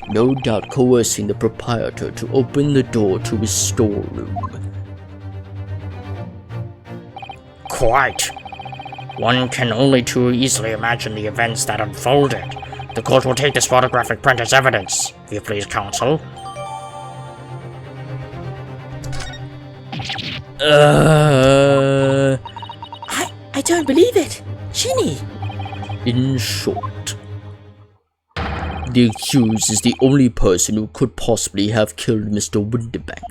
No doubt coercing the proprietor to open the door to his storeroom. Quite. One can only too easily imagine the events that unfolded. The court will take this photographic print as evidence, if you please, counsel. I don't believe it. Shinny. In short, the accused is the only person who could possibly have killed Mr. Windibank.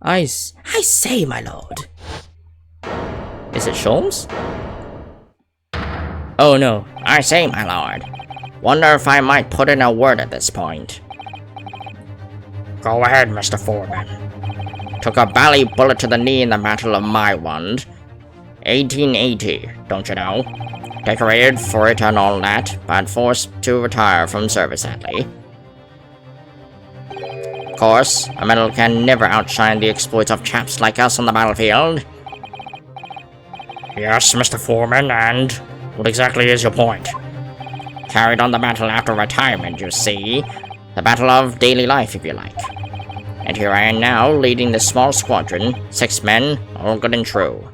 I say, my lord. Is it Sholmes? Oh no. I say, my lord. Wonder if I might put in a word at this point. Go ahead, Mr. Foreman. Took a bally bullet to the knee in the Battle of Maiwand. 1880, don't you know? Decorated for it and all that, but forced to retire from service, sadly. Of course, a medal can never outshine the exploits of chaps like us on the battlefield. Yes, Mr. Foreman, and what exactly is your point? Carried on the battle after retirement, you see. The battle of daily life, if you like. And here I am now, leading this small squadron, 6 men, all good and true.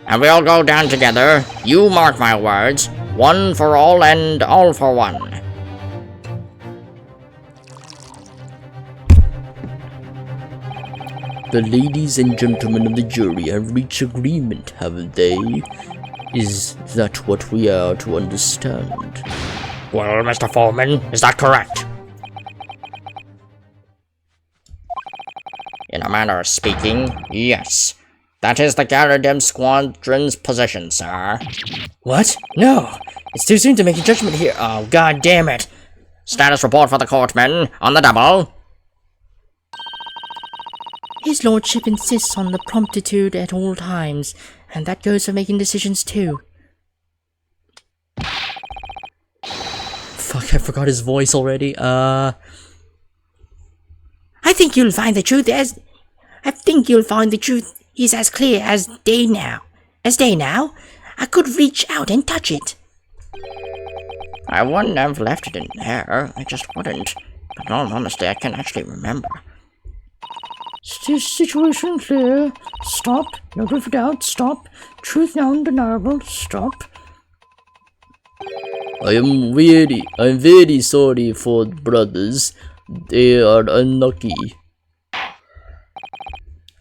And we all go down together, you mark my words, one for all and all for one. The ladies and gentlemen of the jury have reached agreement, haven't they? Is that what we are to understand? Well, Mr. Foreman, is that correct? In a manner of speaking, yes. That is the Garradem Squadron's position, sir. What? No! It's too soon to make a judgment here. Oh, god damn it! Status report for the courtmen, on the double. His lordship insists on the promptitude at all times, and that goes for making decisions too. Fuck, I forgot his voice already. I think you'll find the truth is as clear as day now. I could reach out and touch it. I wouldn't have left it in there, I just wouldn't. But in all honesty, I can't actually remember. Situation clear. Stop. No room for doubt. Stop. Truth now undeniable. Stop. I'm very sorry for the brothers. They are unlucky.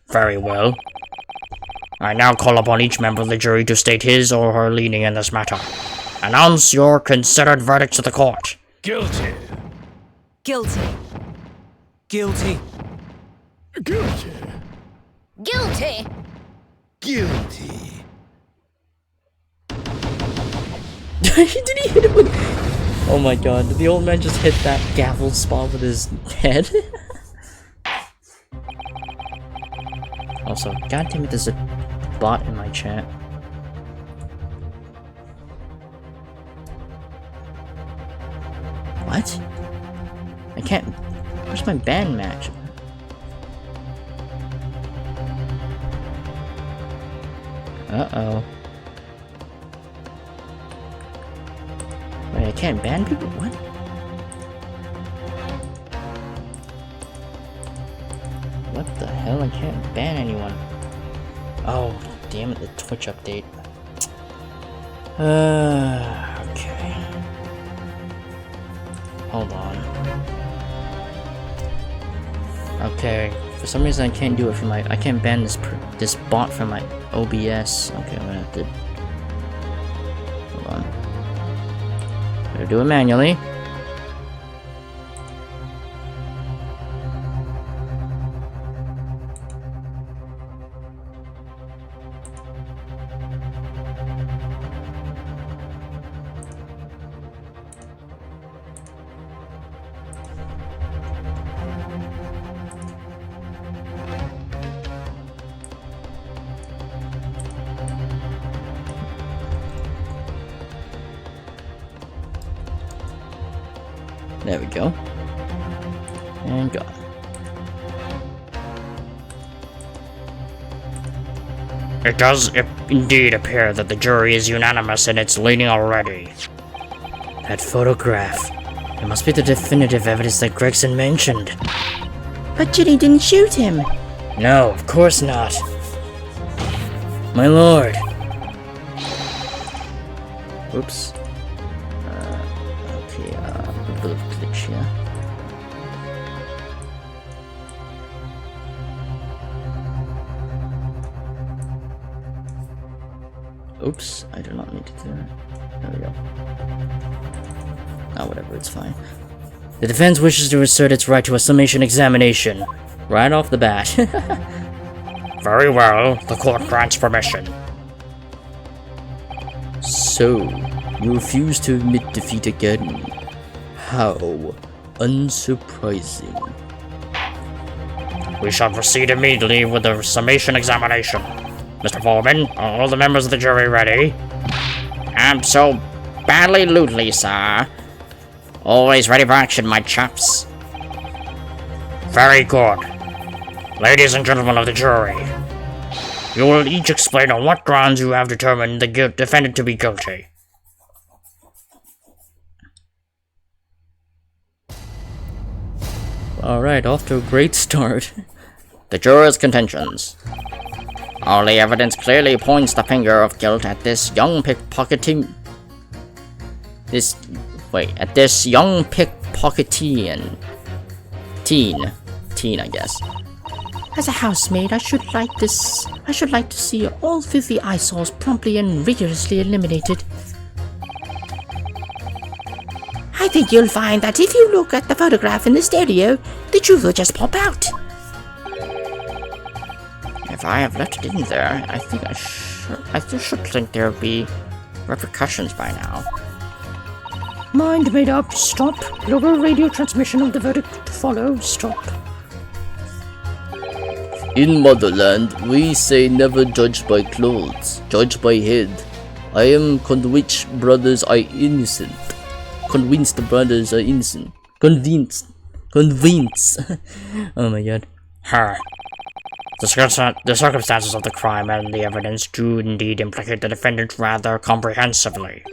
Very well. I now call upon each member of the jury to state his or her leaning in this matter. Announce your considered verdict to the court. Guilty. Guilty. Guilty. Guilty. Guilty. Guilty. Did he hit it with... Oh my god, did the old man just hit that gavel spot with his head? Also, goddamn it, there's a bot in my chat. What? I can't... Where's my band match? Uh-oh. Wait, I can't ban people? What? What the hell? I can't ban anyone. Oh, damn it, the Twitch update. Okay. Hold on. Okay, for some reason I can't do it from my... I can't ban this bot from my OBS. Okay, I'm gonna have to... Hold on. Better do it manually. There we go. And go. It does indeed appear that the jury is unanimous in its leaning already. That photograph. It must be the definitive evidence that Gregson mentioned. But Ginny didn't shoot him. No, of course not. My lord. Oops. Okay, a bit of a glitch here. Oops, I do not need to do that. There we go. Oh, whatever, it's fine. The defense wishes to assert its right to a summation examination. Right off the bat. Very well, the court grants permission. So, you refuse to admit defeat again? How unsurprising. We shall proceed immediately with the summation examination. Mr. Foreman, are all the members of the jury ready? Absolutely, sir. Always ready for action, my chaps. Very good. Ladies and gentlemen of the jury, you will each explain on what grounds you have determined the defendant to be guilty. Alright, off to a great start. The jurors' contentions. All the evidence clearly points the finger of guilt at this young pickpocketing. At this young pickpocketing teen, I guess. As a housemaid, I should like to see all filthy eyesores promptly and rigorously eliminated. I think you'll find that if you look at the photograph in the stereo, the truth will just pop out. If I have left it in there, I should think there'll be repercussions by now. Mind made up. Stop. Global radio transmission of the verdict to follow. Stop. In Motherland, we say never judge by clothes, judge by head. I am convinced brothers are innocent. Convinced the brothers are innocent. Convinced. Oh my god. The circumstances of the crime and the evidence do indeed implicate the defendant rather comprehensively.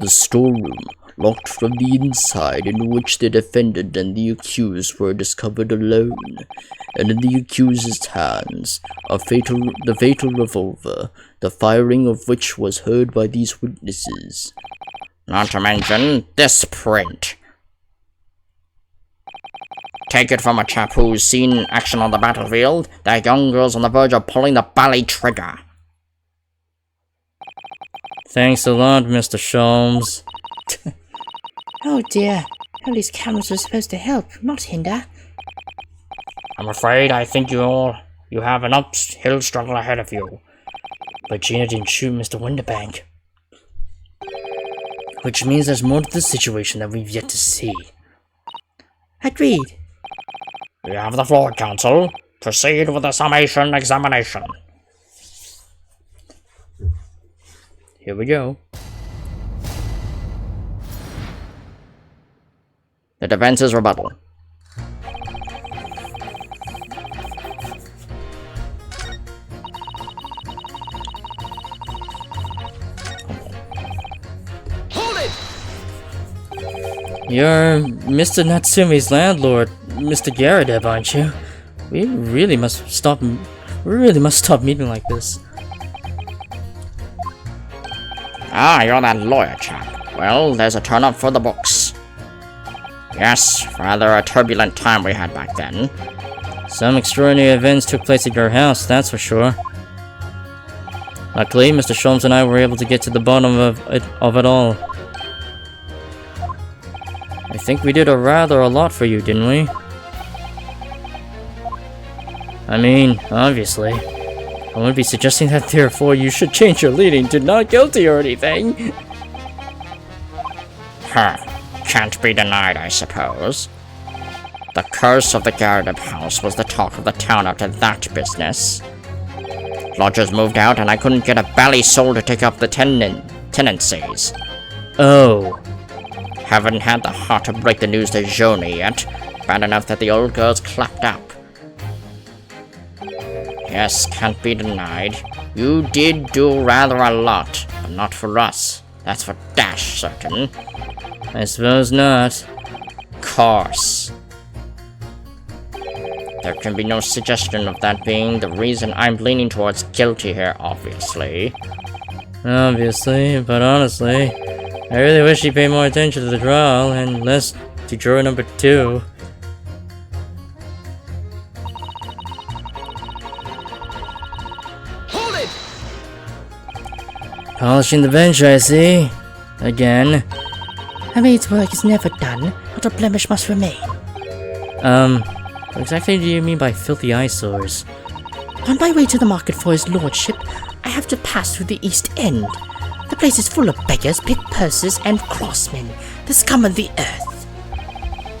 The storeroom, locked from the inside, in which the defendant and the accused were discovered alone, and in the accused's hands, the fatal revolver, the firing of which was heard by these witnesses. Not to mention this print. Take it from a chap who's seen action on the battlefield. That young girl's on the verge of pulling the bally trigger. Thanks a lot, Mr. Sholmes. Oh dear. Well, these cameras were supposed to help, not hinder. I'm afraid I think you have an uphill struggle ahead of you. But Gina didn't shoot Mr. Winterbank. Which means there's more to this situation that we've yet to see. Agreed. You have the floor, counsel. Proceed with the summation examination. Here we go. The defense's rebuttal. You're Mr. Natsume's landlord, Mr. Garadeb, aren't you? We really must stop meeting like this. Ah, you're that lawyer chap. Well, there's a turn-up for the books. Yes, rather a turbulent time we had back then. Some extraordinary events took place at your house, that's for sure. Luckily, Mr. Sholmes and I were able to get to the bottom of it all. I think we did a lot for you, didn't we? I mean, obviously. I wouldn't be suggesting that therefore you should change your leading to not guilty or anything. Can't be denied, I suppose. The curse of the Garadeb house was the talk of the town after that business. Lodgers moved out and I couldn't get a bally soul to take up the tenancies. Oh. Haven't had the heart to break the news to Joni yet. Bad enough that the old girl's clapped up. Yes, can't be denied. You did do rather a lot, but not for us. That's for dash certain. I suppose not. Course. There can be no suggestion of that being the reason I'm leaning towards guilty here, obviously. Obviously, but honestly, I really wish you paid more attention to the trial and less to juror number 2. Hold it! Polishing the bench, I see. Again. A maid's work is never done, but a blemish must remain. What exactly do you mean by filthy eyesores? On my way to the market for his lordship, I have to pass through the East End. The place is full of beggars, pick-pursers, and crossmen, the scum of the earth.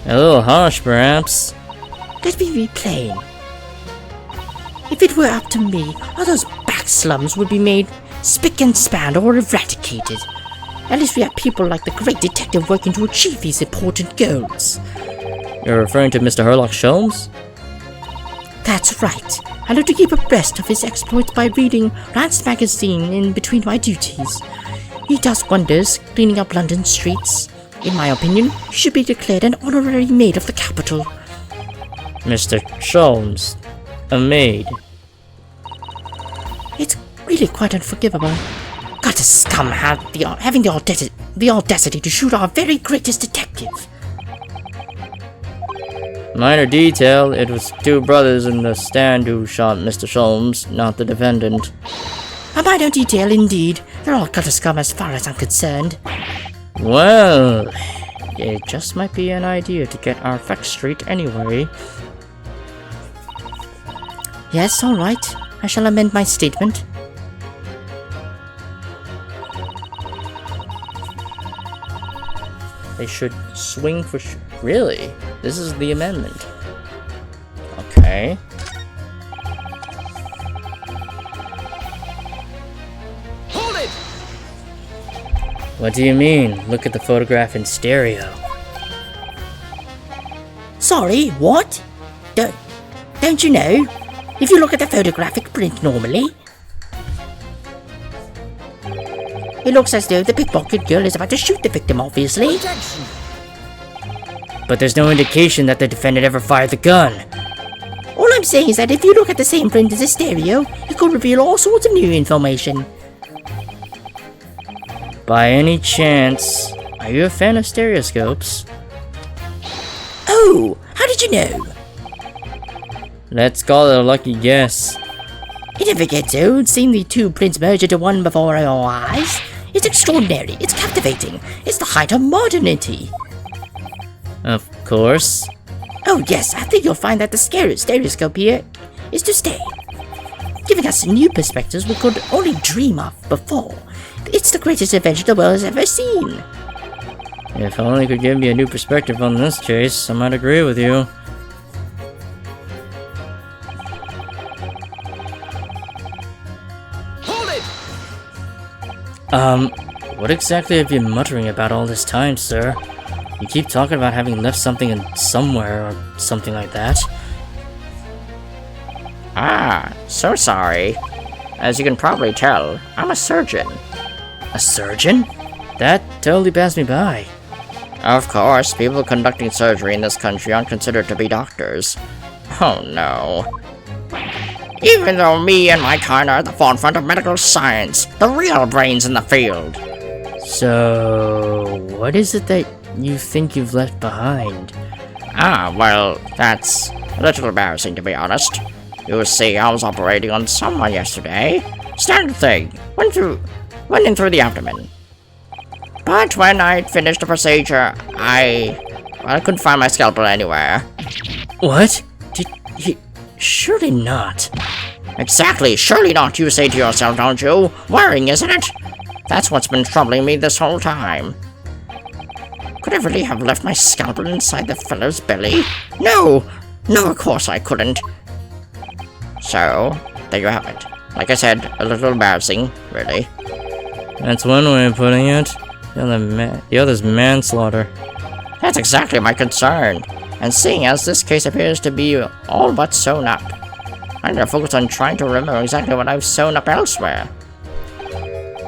A little harsh, perhaps. Let me be plain. If it were up to me, all those back slums would be made spick and span or eradicated. At least we have people like the great detective working to achieve these important goals. You're referring to Mr. Herlock Sholmes? That's right. I love to keep abreast of his exploits by reading Rand's magazine in between my duties. He does wonders cleaning up London streets. In my opinion, he should be declared an honorary maid of the capital. Mr. Sholmes, a maid. It's really quite unforgivable. Gutter scum having the audacity to shoot our very greatest detective. Minor detail, it was two brothers in the stand who shot Mr. Sholmes, not the defendant. A minor detail indeed. They're all gutter scum as far as I'm concerned. Well, it just might be an idea to get our facts straight anyway. Yes, all right. I shall amend my statement. They should swing for really? This is the amendment. Okay. Hold it! What do you mean? Look at the photograph in stereo. Sorry, what? Don't you know? If you look at the photographic print normally, it looks as though the pickpocket girl is about to shoot the victim, obviously. But there's no indication that the defendant ever fired the gun. All I'm saying is that if you look at the same print as the stereo, it could reveal all sorts of new information. By any chance, are you a fan of stereoscopes? Oh, how did you know? Let's call it a lucky guess. It never gets old seeing the two prints merge into one before our eyes. It's extraordinary, it's captivating, it's the height of modernity. Of course. Oh yes, I think you'll find that the stereoscope here is to stay. Giving us new perspectives we could only dream of before. It's the greatest invention the world has ever seen. If only could give me a new perspective on this case, I might agree with you. Hold it! What exactly have you been muttering about all this time, sir? You keep talking about having left something in somewhere or something like that. Ah, so sorry. As you can probably tell, I'm a surgeon. A surgeon? That totally passed me by. Of course, people conducting surgery in this country aren't considered to be doctors. Oh no. Even though me and my kind are at the forefront of medical science, the real brains in the field. So, what is it that you think you've left behind? Ah, well, that's a little embarrassing to be honest. You see, I was operating on someone yesterday. Standard thing. Went in through the abdomen. But when I finished the procedure, I couldn't find my scalpel anywhere. What? Did you... Surely not. Exactly, surely not, you say to yourself, don't you? Worrying, isn't it? That's what's been troubling me this whole time. Could I really have left my scalpel inside the fellow's belly? No! No, of course I couldn't. So, there you have it. Like I said, a little embarrassing, really. That's one way of putting it. The other's manslaughter. That's exactly my concern. And seeing as this case appears to be all but sewn up, I'm gonna focus on trying to remember exactly what I've sewn up elsewhere.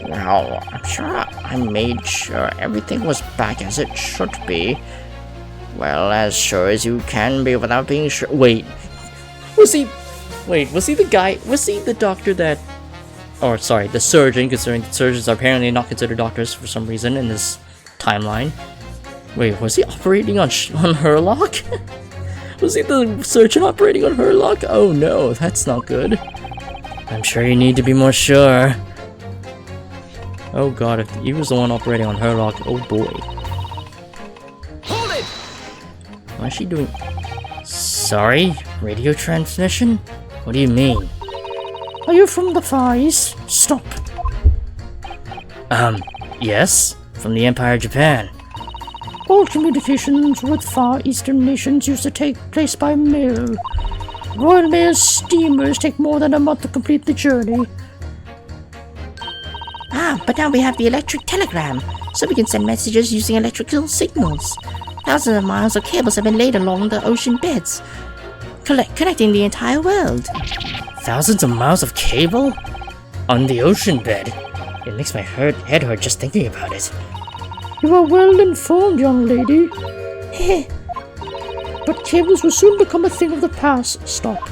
Now, I'm sure I made sure everything was back as it should be. Well, as sure as you can be without being sure. Wait, was he the doctor that... Or, sorry, the surgeon, considering surgeons are apparently not considered doctors for some reason in this timeline. Wait, was he operating on Herlock? Was he the surgeon operating on Herlock? Oh no, that's not good. I'm sure you need to be more sure. Oh god, if he was the one operating on Herlock, oh boy. Hold it! Why is she doing... Sorry? Radio transmission? What do you mean? Are you from the Far East? Stop. Yes? From the Empire of Japan. All communications with Far Eastern nations used to take place by mail. Royal Mail steamers take more than a month to complete the journey. Ah, but now we have the electric telegram, so we can send messages using electrical signals. Thousands of miles of cables have been laid along the ocean beds, connecting the entire world. Thousands of miles of cable? On the ocean bed? It makes my head hurt just thinking about it. You are well informed, young lady. But cables will soon become a thing of the past. Stop.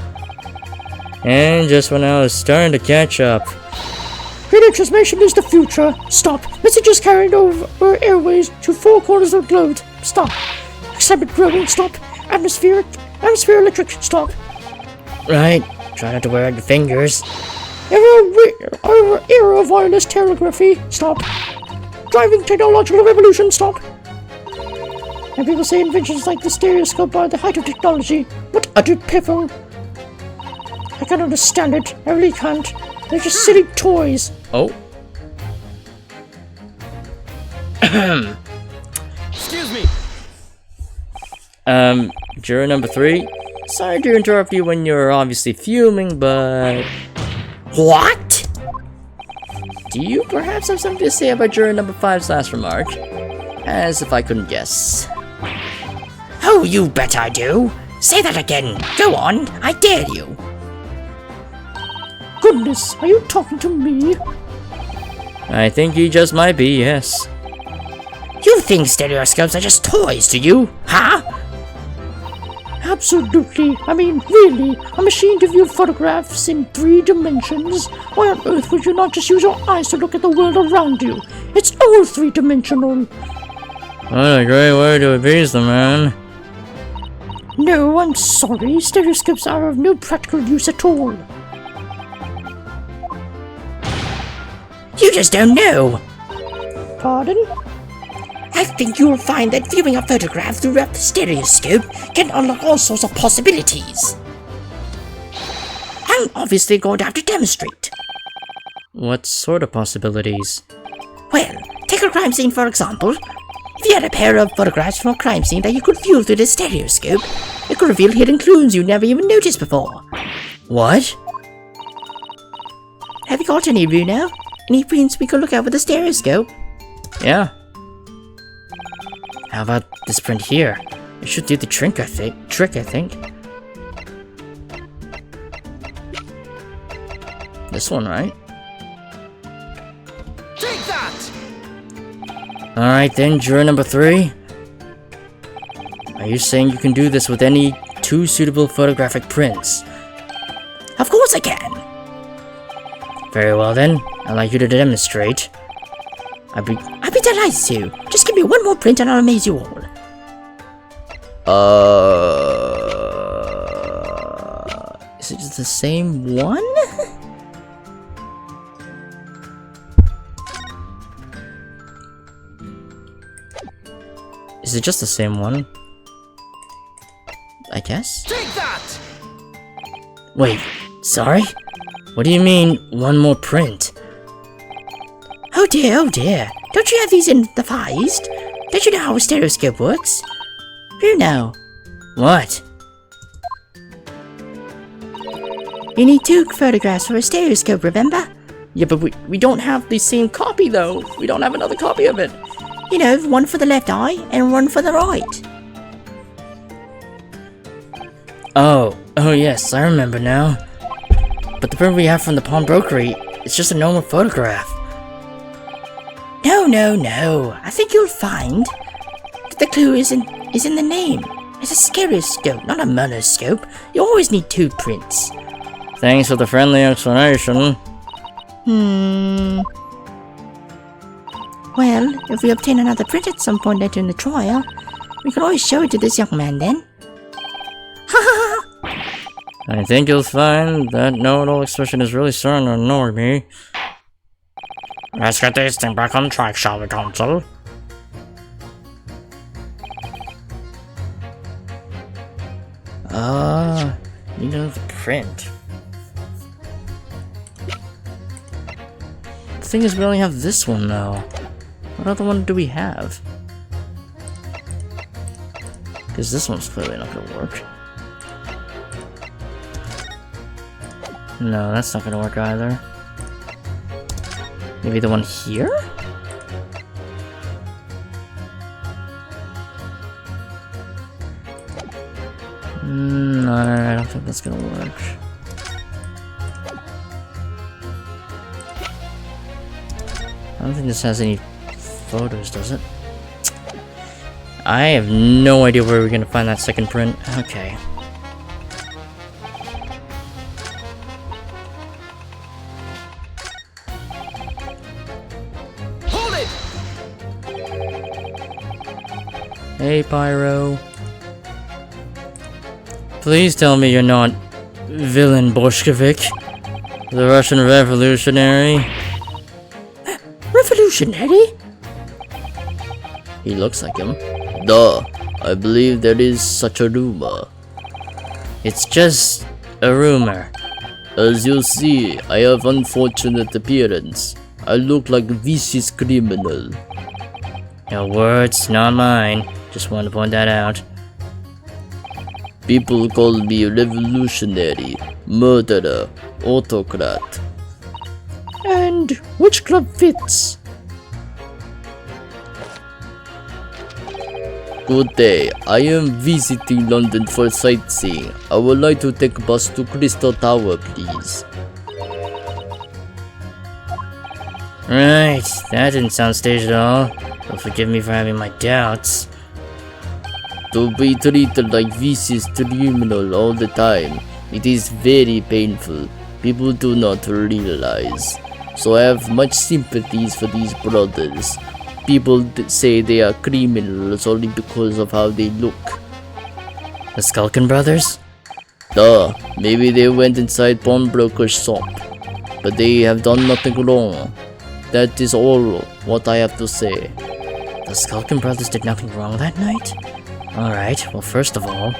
And just when I was starting to catch up. Radio transmission is the future. Stop. Messages carried over airways to four corners of the globe. Stop. Excitement growing. Stop. Atmosphere electric. Stop. Right. Try not to wear out your fingers. Era of wireless telegraphy. Stop. Driving technological revolution. Stop. And people say inventions like the stereoscope are the height of technology. What utter piffle. I can't understand it. I really can't. They're just silly toys. Oh. Excuse me. Juror number 3. Sorry to interrupt you when you're obviously fuming, but... What? Do you perhaps have something to say about juror number 5's last remark? As if I couldn't guess. Oh, you bet I do. Say that again. Go on. I dare you. Goodness, are you talking to me? I think he just might be, yes. You think stereoscopes are just toys, do you? Huh? Absolutely. I mean, really, a machine to view photographs in 3 dimensions? Why on earth would you not just use your eyes to look at the world around you? It's all 3-dimensional. What a great way to appease the man. No, I'm sorry. Stereoscopes are of no practical use at all. You just don't know. Pardon? I think you'll find that viewing a photograph through a stereoscope can unlock all sorts of possibilities. I'm obviously going to have to demonstrate. What sort of possibilities? Well, take a crime scene for example. If you had a pair of photographs from a crime scene that you could view through the stereoscope, it could reveal hidden clues you never even noticed before. What? Have you got any, Bruno? Any prints we could look at with the stereoscope? Yeah. How about this print here? It should do the trick, I think. This one, right? Take that! Alright then, juror number 3. Are you saying you can do this with any 2 suitable photographic prints? Of course I can. Very well then, I'd like you to demonstrate. I'd be delighted to. Just give me one more print and I'll amaze you all. Is it just the same one? Is it just the same one? I guess? Take that! Wait, sorry? What do you mean, one more print? Oh dear, oh dear. Don't you have these in the Far East? Don't you know how a stereoscope works? Bruno. What? You need 2 photographs for a stereoscope, remember? Yeah, but we don't have the same copy though. We don't have another copy of it. You know, one for the left eye and one for the right. Oh yes, I remember now. But the print we have from the pawnbrokery, it's just a normal photograph. No. I think you'll find that the clue is in the name. It's a stereoscope, not a monoscope. You always need 2 prints. Thanks for the friendly explanation. Well, if we obtain another print at some point later in the trial, we can always show it to this young man then. I think you'll find that know-it-all expression is really starting to annoy me. Let's get this thing back on track, shall we, Counsel? You know the print. The thing is, we only have this one though. What other one do we have? Because this one's clearly not gonna work. No, that's not gonna work either. Maybe the one here? No, I don't think that's gonna work. I don't think this has any photos, does it? I have no idea where we're gonna find that second print. Okay. Hold it! Hey, Pyro. Please tell me you're not Villain Bolshevik, the Russian revolutionary. Revolutionary? He looks like him. Duh, I believe there is such a rumor. It's just a rumor. As you see, I have unfortunate appearance. I look like vicious criminal. Your words, not mine. Just wanted to point that out. People call me revolutionary, murderer, autocrat. And which club fits? Good day, I am visiting London for sightseeing. I would like to take a bus to Crystal Tower, please. Right, that didn't sound staged at all. But forgive me for having my doubts. To be treated like vicious criminal all the time, it is very painful. People do not realize. So I have much sympathies for these brothers. People say they are criminals only because of how they look. The Skulkin brothers? Duh, maybe they went inside pawnbroker's shop, but they have done nothing wrong. That is all what I have to say. The Skulkin brothers did nothing wrong that night? Alright, well first of all,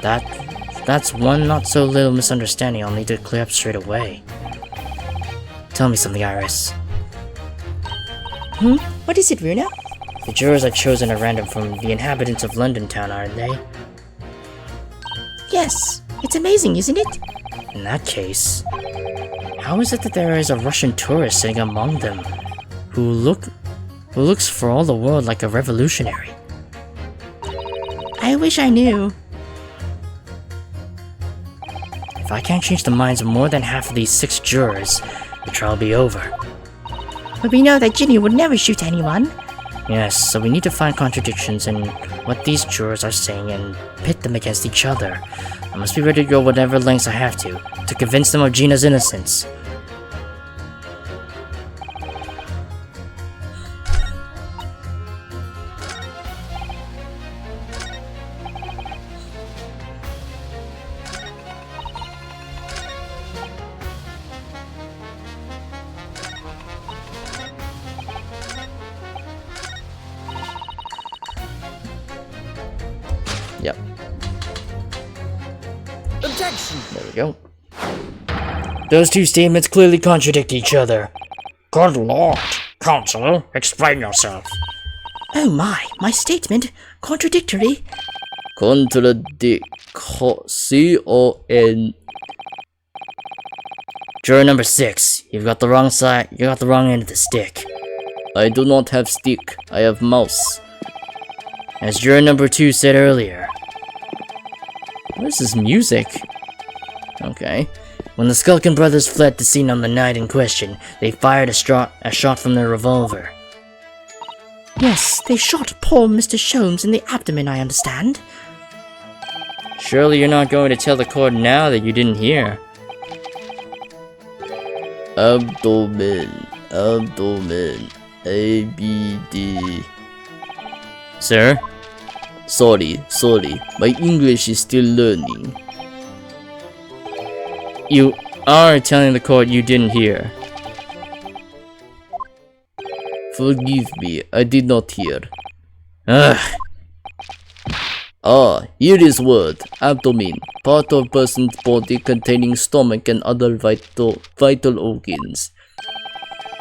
that's one not so little misunderstanding I'll need to clear up straight away. Tell me something, Iris. What is it, Runa? The jurors are chosen at random from the inhabitants of London town, aren't they? Yes, it's amazing, isn't it? In that case, how is it that there is a Russian tourist sitting among them who looks for all the world like a revolutionary? I wish I knew. If I can't change the minds of more than half of these 6 jurors, the trial will be over. But we know that Ginny would never shoot anyone. Yes, so we need to find contradictions in what these jurors are saying and pit them against each other. I must be ready to go whatever lengths I have to convince them of Gina's innocence. Yep, Objection! there we go. Those two statements clearly contradict each other. Good lord. Counselor, explain yourself. Oh my statement, contradictory. C-O-N. Juror number 6, you've got the wrong side, you got the wrong end of the stick. I do not have stick, I have mouse. As juror number 2 said earlier. What is this music? Okay. When the Skulkin brothers fled the scene on the night in question, they fired a shot from their revolver. Yes, they shot poor Mr. Sholmes in the abdomen, I understand. Surely you're not going to tell the court now that you didn't hear. Abdomen. A-B-D. Sir? Sorry. My English is still learning. You are telling the court you didn't hear. Forgive me, I did not hear. Ugh. Ah, here is word. Abdomen. Part of person's body containing stomach and other vital organs.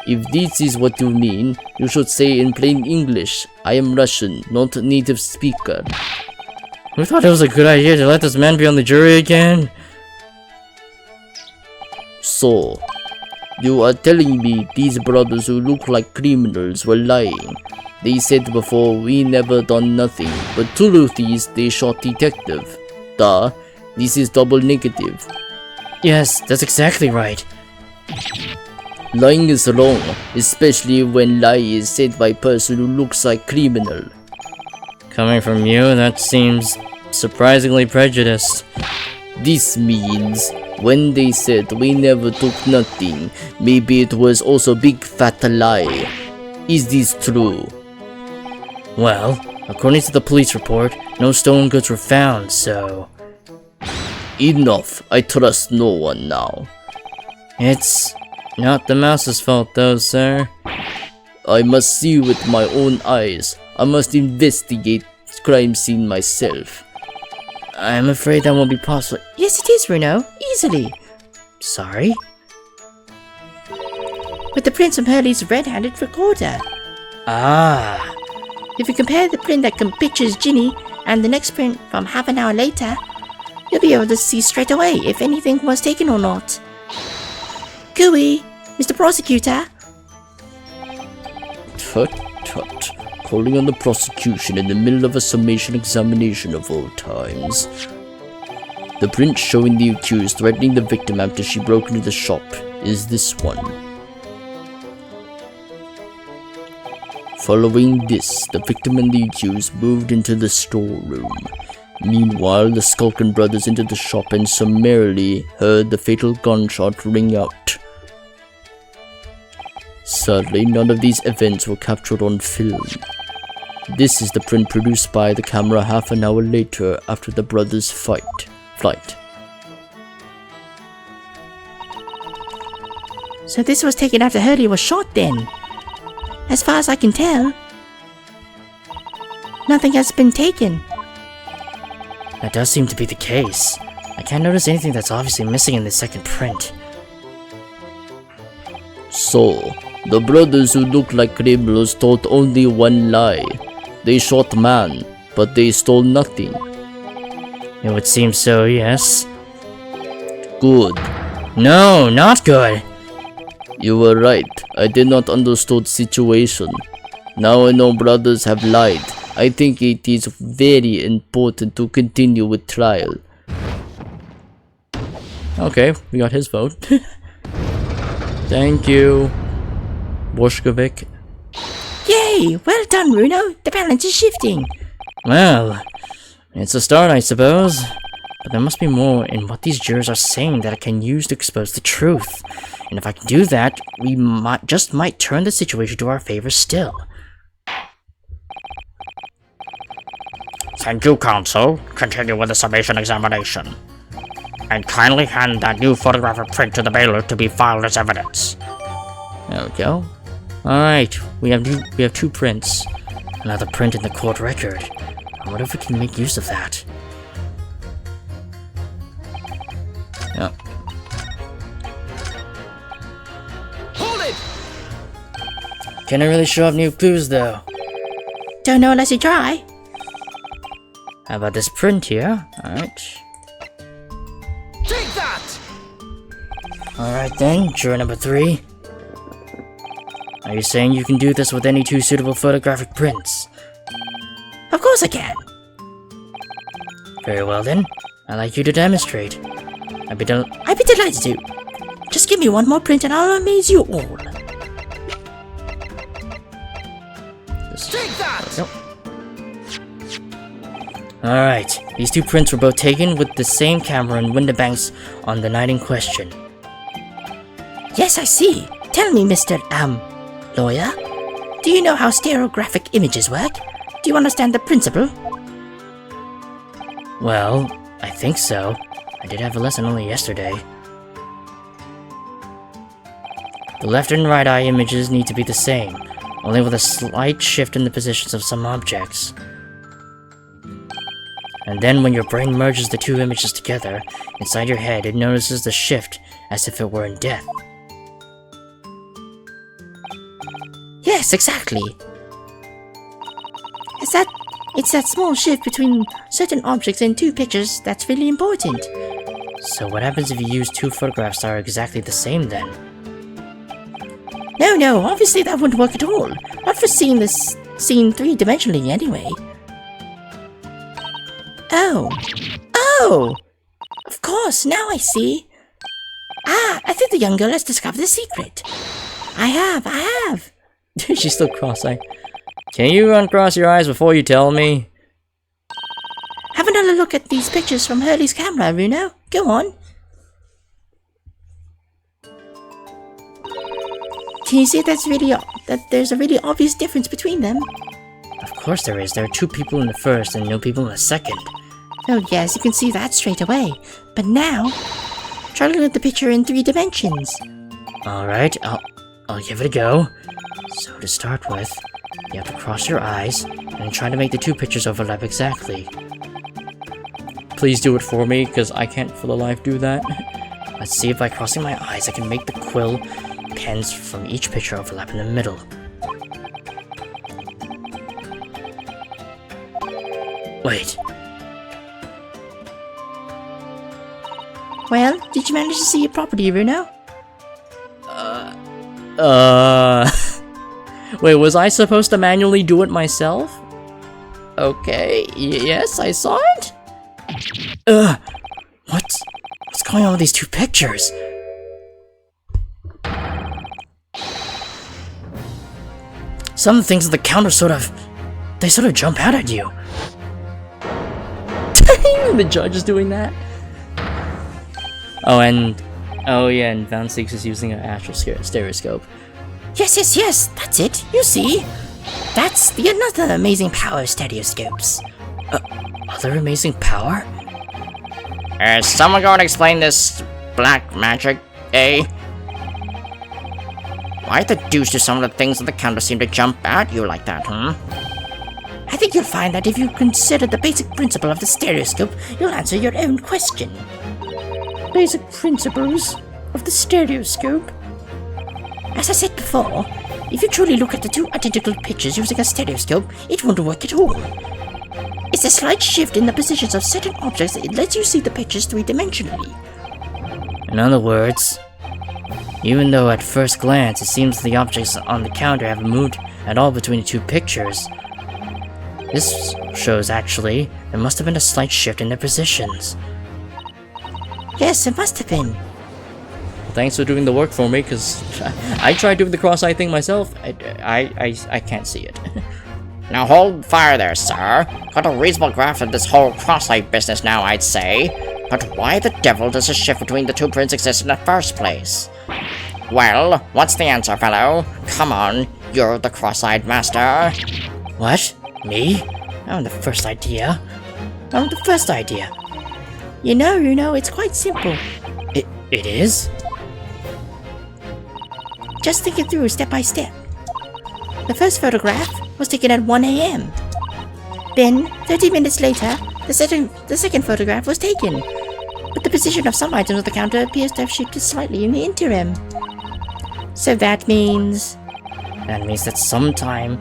If this is what you mean, you should say in plain English, I am Russian, not a native speaker. Who thought it was a good idea to let this man be on the jury again? So, you are telling me these brothers who look like criminals were lying. They said before we never done nothing, but truth is they shot detective. Duh, this is double negative. Yes, that's exactly right. Lying is wrong, especially when lie is said by person who looks like criminal. Coming from you, that seems surprisingly prejudiced. This means when they said we never took nothing, maybe it was also big fat lie. Is this true? Well, according to the police report, no stolen goods were found, so... Enough, I trust no one now. It's not the mouse's fault though, sir. I must see with my own eyes. I must investigate crime scene myself. I'm afraid that won't be possible. Yes, it is, Bruno. Easily. Sorry? With the print from Hurley's red-handed recorder. Ah, If you compare the print that pictures Ginny and the next print from half an hour later, you'll be able to see straight away if anything was taken or not. Gooey, Mr. Prosecutor. Tut tut. Calling on the prosecution in the middle of a summation examination of all times. The print showing the accused threatening the victim after she broke into the shop is this one. Following this, the victim and the accused moved into the storeroom. Meanwhile, the Skulkin brothers entered the shop and summarily heard the fatal gunshot ring out. Sadly, none of these events were captured on film. This is the print produced by the camera half an hour later after the brothers' flight. So this was taken after Hurley was shot then? As far as I can tell, nothing has been taken. that does seem to be the case. I can't notice anything that's obviously missing in the second print. So, the brothers who look like criminals told only one lie. They shot man, but they stole nothing. It would seem so, yes. Good. No, not good. You were right. I did not understood situation. Now I know brothers have lied. I think it is very important to continue with trial. Okay, we got his vote. Thank you, Boshkovic. Yay! Well done, Bruno. The balance is shifting. Well, it's a start, I suppose. But there must be more in what these jurors are saying that I can use to expose the truth. And if I can do that, we might turn the situation to our favor still. Thank you, counsel. Continue with the summation examination. And kindly hand that new photographic print to the bailiff to be filed as evidence. There we go. Alright, we have two prints. Another print in the court record. I wonder if we can make use of that. Yep. Hold it! Can't really show off new clues though. Don't know unless you try. How about this print here? Alright. Take that! Alright then, juror number 3. Are you saying you can do this with any two suitable photographic prints? Of course I can. Very well then. I'd like you to demonstrate. I'd be delighted to. Just give me one more print and I'll amaze you all. Take that! Alright, these two prints were both taken with the same camera and window banks on the night in question. Yes, I see. Tell me, Mr. Lawyer. Do you know how stereographic images work? Do you understand the principle? Well, I think so. I did have a lesson only yesterday. The left and right eye images need to be the same, only with a slight shift in the positions of some objects. And then when your brain merges the two images together, inside your head, it notices the shift as if it were in death. Yes, exactly. It's that small shift between certain objects in two pictures that's really important. So what happens if you use two photographs that are exactly the same then? No, obviously that wouldn't work at all. Not for seeing this scene three-dimensionally anyway. Oh! Of course, now I see. I think the young girl has discovered the secret. I have. She's still cross-eyed. Can you uncross your eyes before you tell me? Have another look at these pictures from Hurley's camera, Runo. Go on. Can you see that there's a really obvious difference between them? Of course there is. There are two people in the first and no people in the second. Oh yes, you can see that straight away. But now, try looking at the picture in 3 dimensions. Alright, I'll give it a go. So to start with, you have to cross your eyes and try to make the two pictures overlap exactly. Please do it for me, because I can't for the life do that. Let's see if by crossing my eyes I can make the quill pens from each picture overlap in the middle. Wait. Well, did you manage to see it properly, Runo? Wait, was I supposed to manually do it myself? Okay, yes, I saw it? What's going on with these two pictures? Some of the things at the counter sort of jump out at you. The judge is doing that? Oh yeah, and Van Six is using an astral stereoscope. Yes, that's it. You see? That's the another amazing power of stereoscopes. Other amazing power? Is someone going to explain this black magic, eh? Why the deuce do some of the things on the counter seem to jump at you like that, I think you'll find that if you consider the basic principle of the stereoscope, you'll answer your own question. Basic principles of the stereoscope? As I said before, if you truly look at the two identical pictures using a stereoscope, it won't work at all. It's a slight shift in the positions of certain objects that lets you see the pictures three-dimensionally. In other words, even though at first glance it seems the objects on the counter haven't moved at all between the two pictures, this shows actually there must have been a slight shift in their positions. Yes, it must have been. Thanks for doing the work for me, because I tried doing the cross-eye thing myself. I can't see it. Now hold fire there, sir. Got a reasonable grasp of this whole cross-eye business now, I'd say. But why the devil does a shift between the two prints exist in the first place? Well, what's the answer, fellow? Come on, you're the cross-eyed master. What? Me? I'm the first idea. I'm the first idea. You know, Runo, it's quite simple. It is? Just think it through step by step. The first photograph was taken at 1 AM. Then, 30 minutes later, the second photograph was taken. But the position of some items on the counter appears to have shifted slightly in the interim. So that means... That means that sometime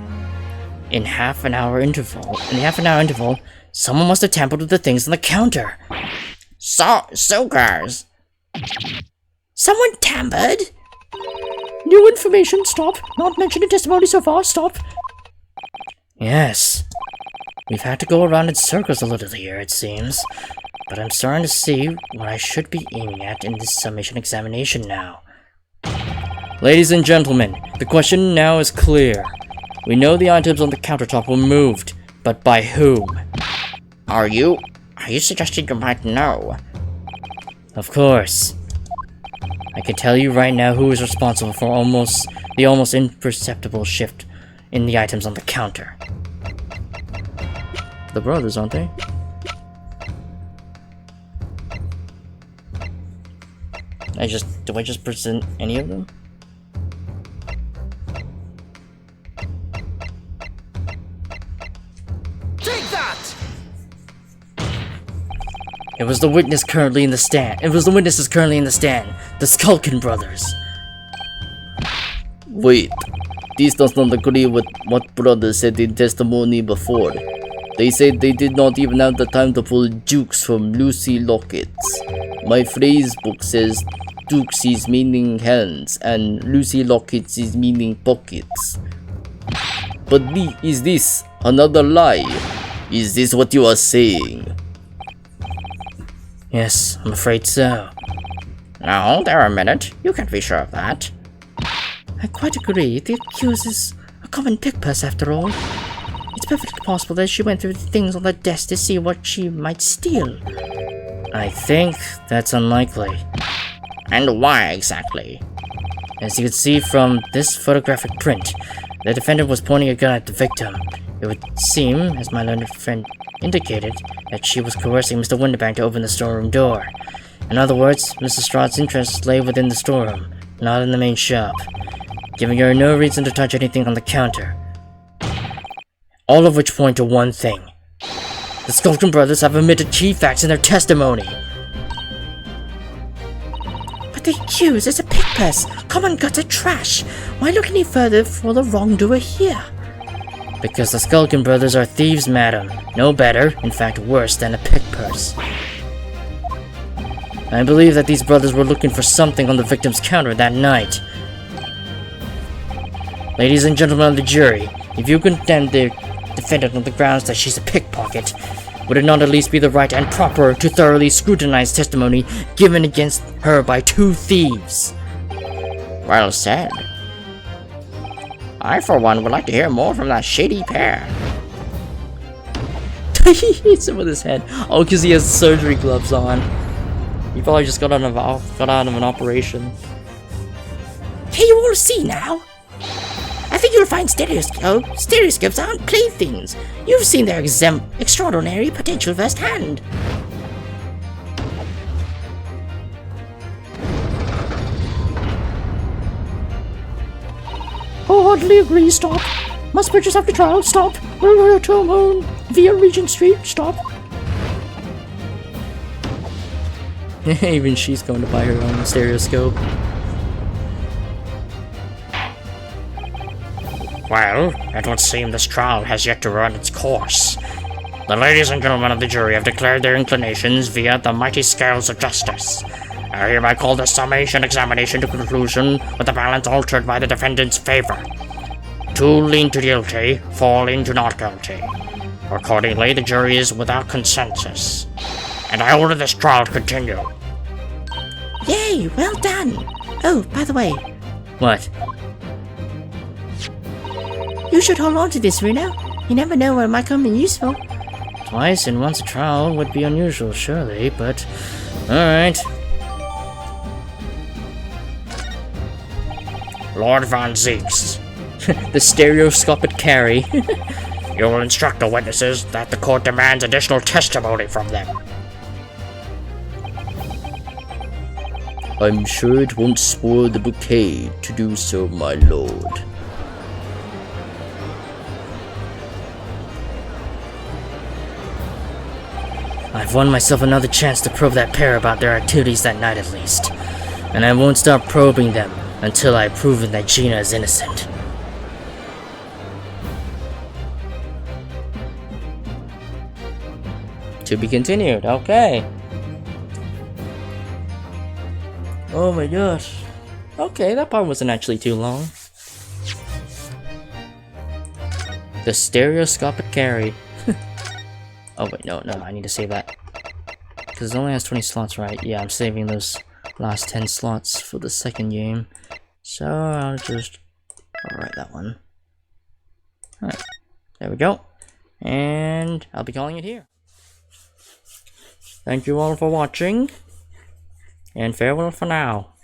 in the half an hour interval, someone must have tampered with the things on the counter. So guys. Someone tampered? New information, stop. Not mentioned in testimony so far, stop. Yes. We've had to go around in circles a little here, it seems. But I'm starting to see what I should be aiming at in this summation examination now. Ladies and gentlemen, the question now is clear. We know the items on the countertop were moved, but by whom? Are you suggesting you might know? Of course. I can tell you right now who is responsible for the almost imperceptible shift in the items on the counter. The brothers, aren't they? Do I just present any of them? Take that! It was the witness currently in the stand. It was the witnesses currently in the stand. The Skulkin brothers. Wait, this does not agree with what brothers said in testimony before. They said they did not even have the time to pull jukes from Lucy Lockets. My phrase book says Dukes is meaning hands and Lucy Lockets is meaning pockets. But is this another lie? Is this what you are saying? Yes, I'm afraid so. Now, hold there a minute. You can't be sure of that. I quite agree. The accused is a common pickpurse after all. It's perfectly possible that she went through the things on the desk to see what she might steal. I think that's unlikely. And why exactly? As you can see from this photographic print, the defendant was pointing a gun at the victim. It would seem, as my learned friend indicated, that she was coercing Mr. Winterbank to open the storeroom door. In other words, Mrs. Strahd's interests lay within the storeroom, not in the main shop, giving her no reason to touch anything on the counter. All of which point to one thing. The Skulkin brothers have omitted key facts in their testimony. But the accused is a pickpurse, common gutter trash. Why look any further for the wrongdoer here? Because the Skulkin brothers are thieves, madam. No better, in fact worse, than a pickpurse. I believe that these brothers were looking for something on the victim's counter that night. Ladies and gentlemen of the jury, if you condemn the defendant on the grounds that she's a pickpocket, would it not at least be the right and proper to thoroughly scrutinize testimony given against her by two thieves? Well said. I, for one, would like to hear more from that shady pair. He hits him with his head. Oh, because he has surgery gloves on. He probably just got out of an operation. Can you all see now? I think you'll find stereoscopes aren't playthings. You've seen their extraordinary potential firsthand. Wholeheartedly agree, stop. Must purchase after trial, stop. Railroad to home via Regent Street, stop. Even she's going to buy her own stereoscope. Well, it would seem this trial has yet to run its course. The ladies and gentlemen of the jury have declared their inclinations via the mighty scales of justice. I hereby call the summation examination to conclusion with the balance altered by the defendant's favor. 2 lean to guilty, 4 lean to not guilty. Accordingly, the jury is without consensus. And I order this trial to continue. Yay, well done. Oh, by the way, What? you should hold on to this, Reno. You never know when it might come in useful. Twice in once a trial would be unusual, surely, but... Alright. Lord Van Zeeks, The stereoscopic carry. you will instruct the witnesses that the court demands additional testimony from them. I'm sure it won't spoil the bouquet to do so, my lord. I've won myself another chance to probe that pair about their activities that night at least. And I won't stop probing them until I've proven that Gina is innocent. To be continued, okay. Oh my gosh. Okay, that part wasn't actually too long. The stereoscopic carry. Oh wait, no, I need to save that. Because it only has 20 slots, right? Yeah, I'm saving those last 10 slots for the second game. So I'll just write that one. Alright, there we go. And I'll be calling it here. Thank you all for watching. And farewell for now.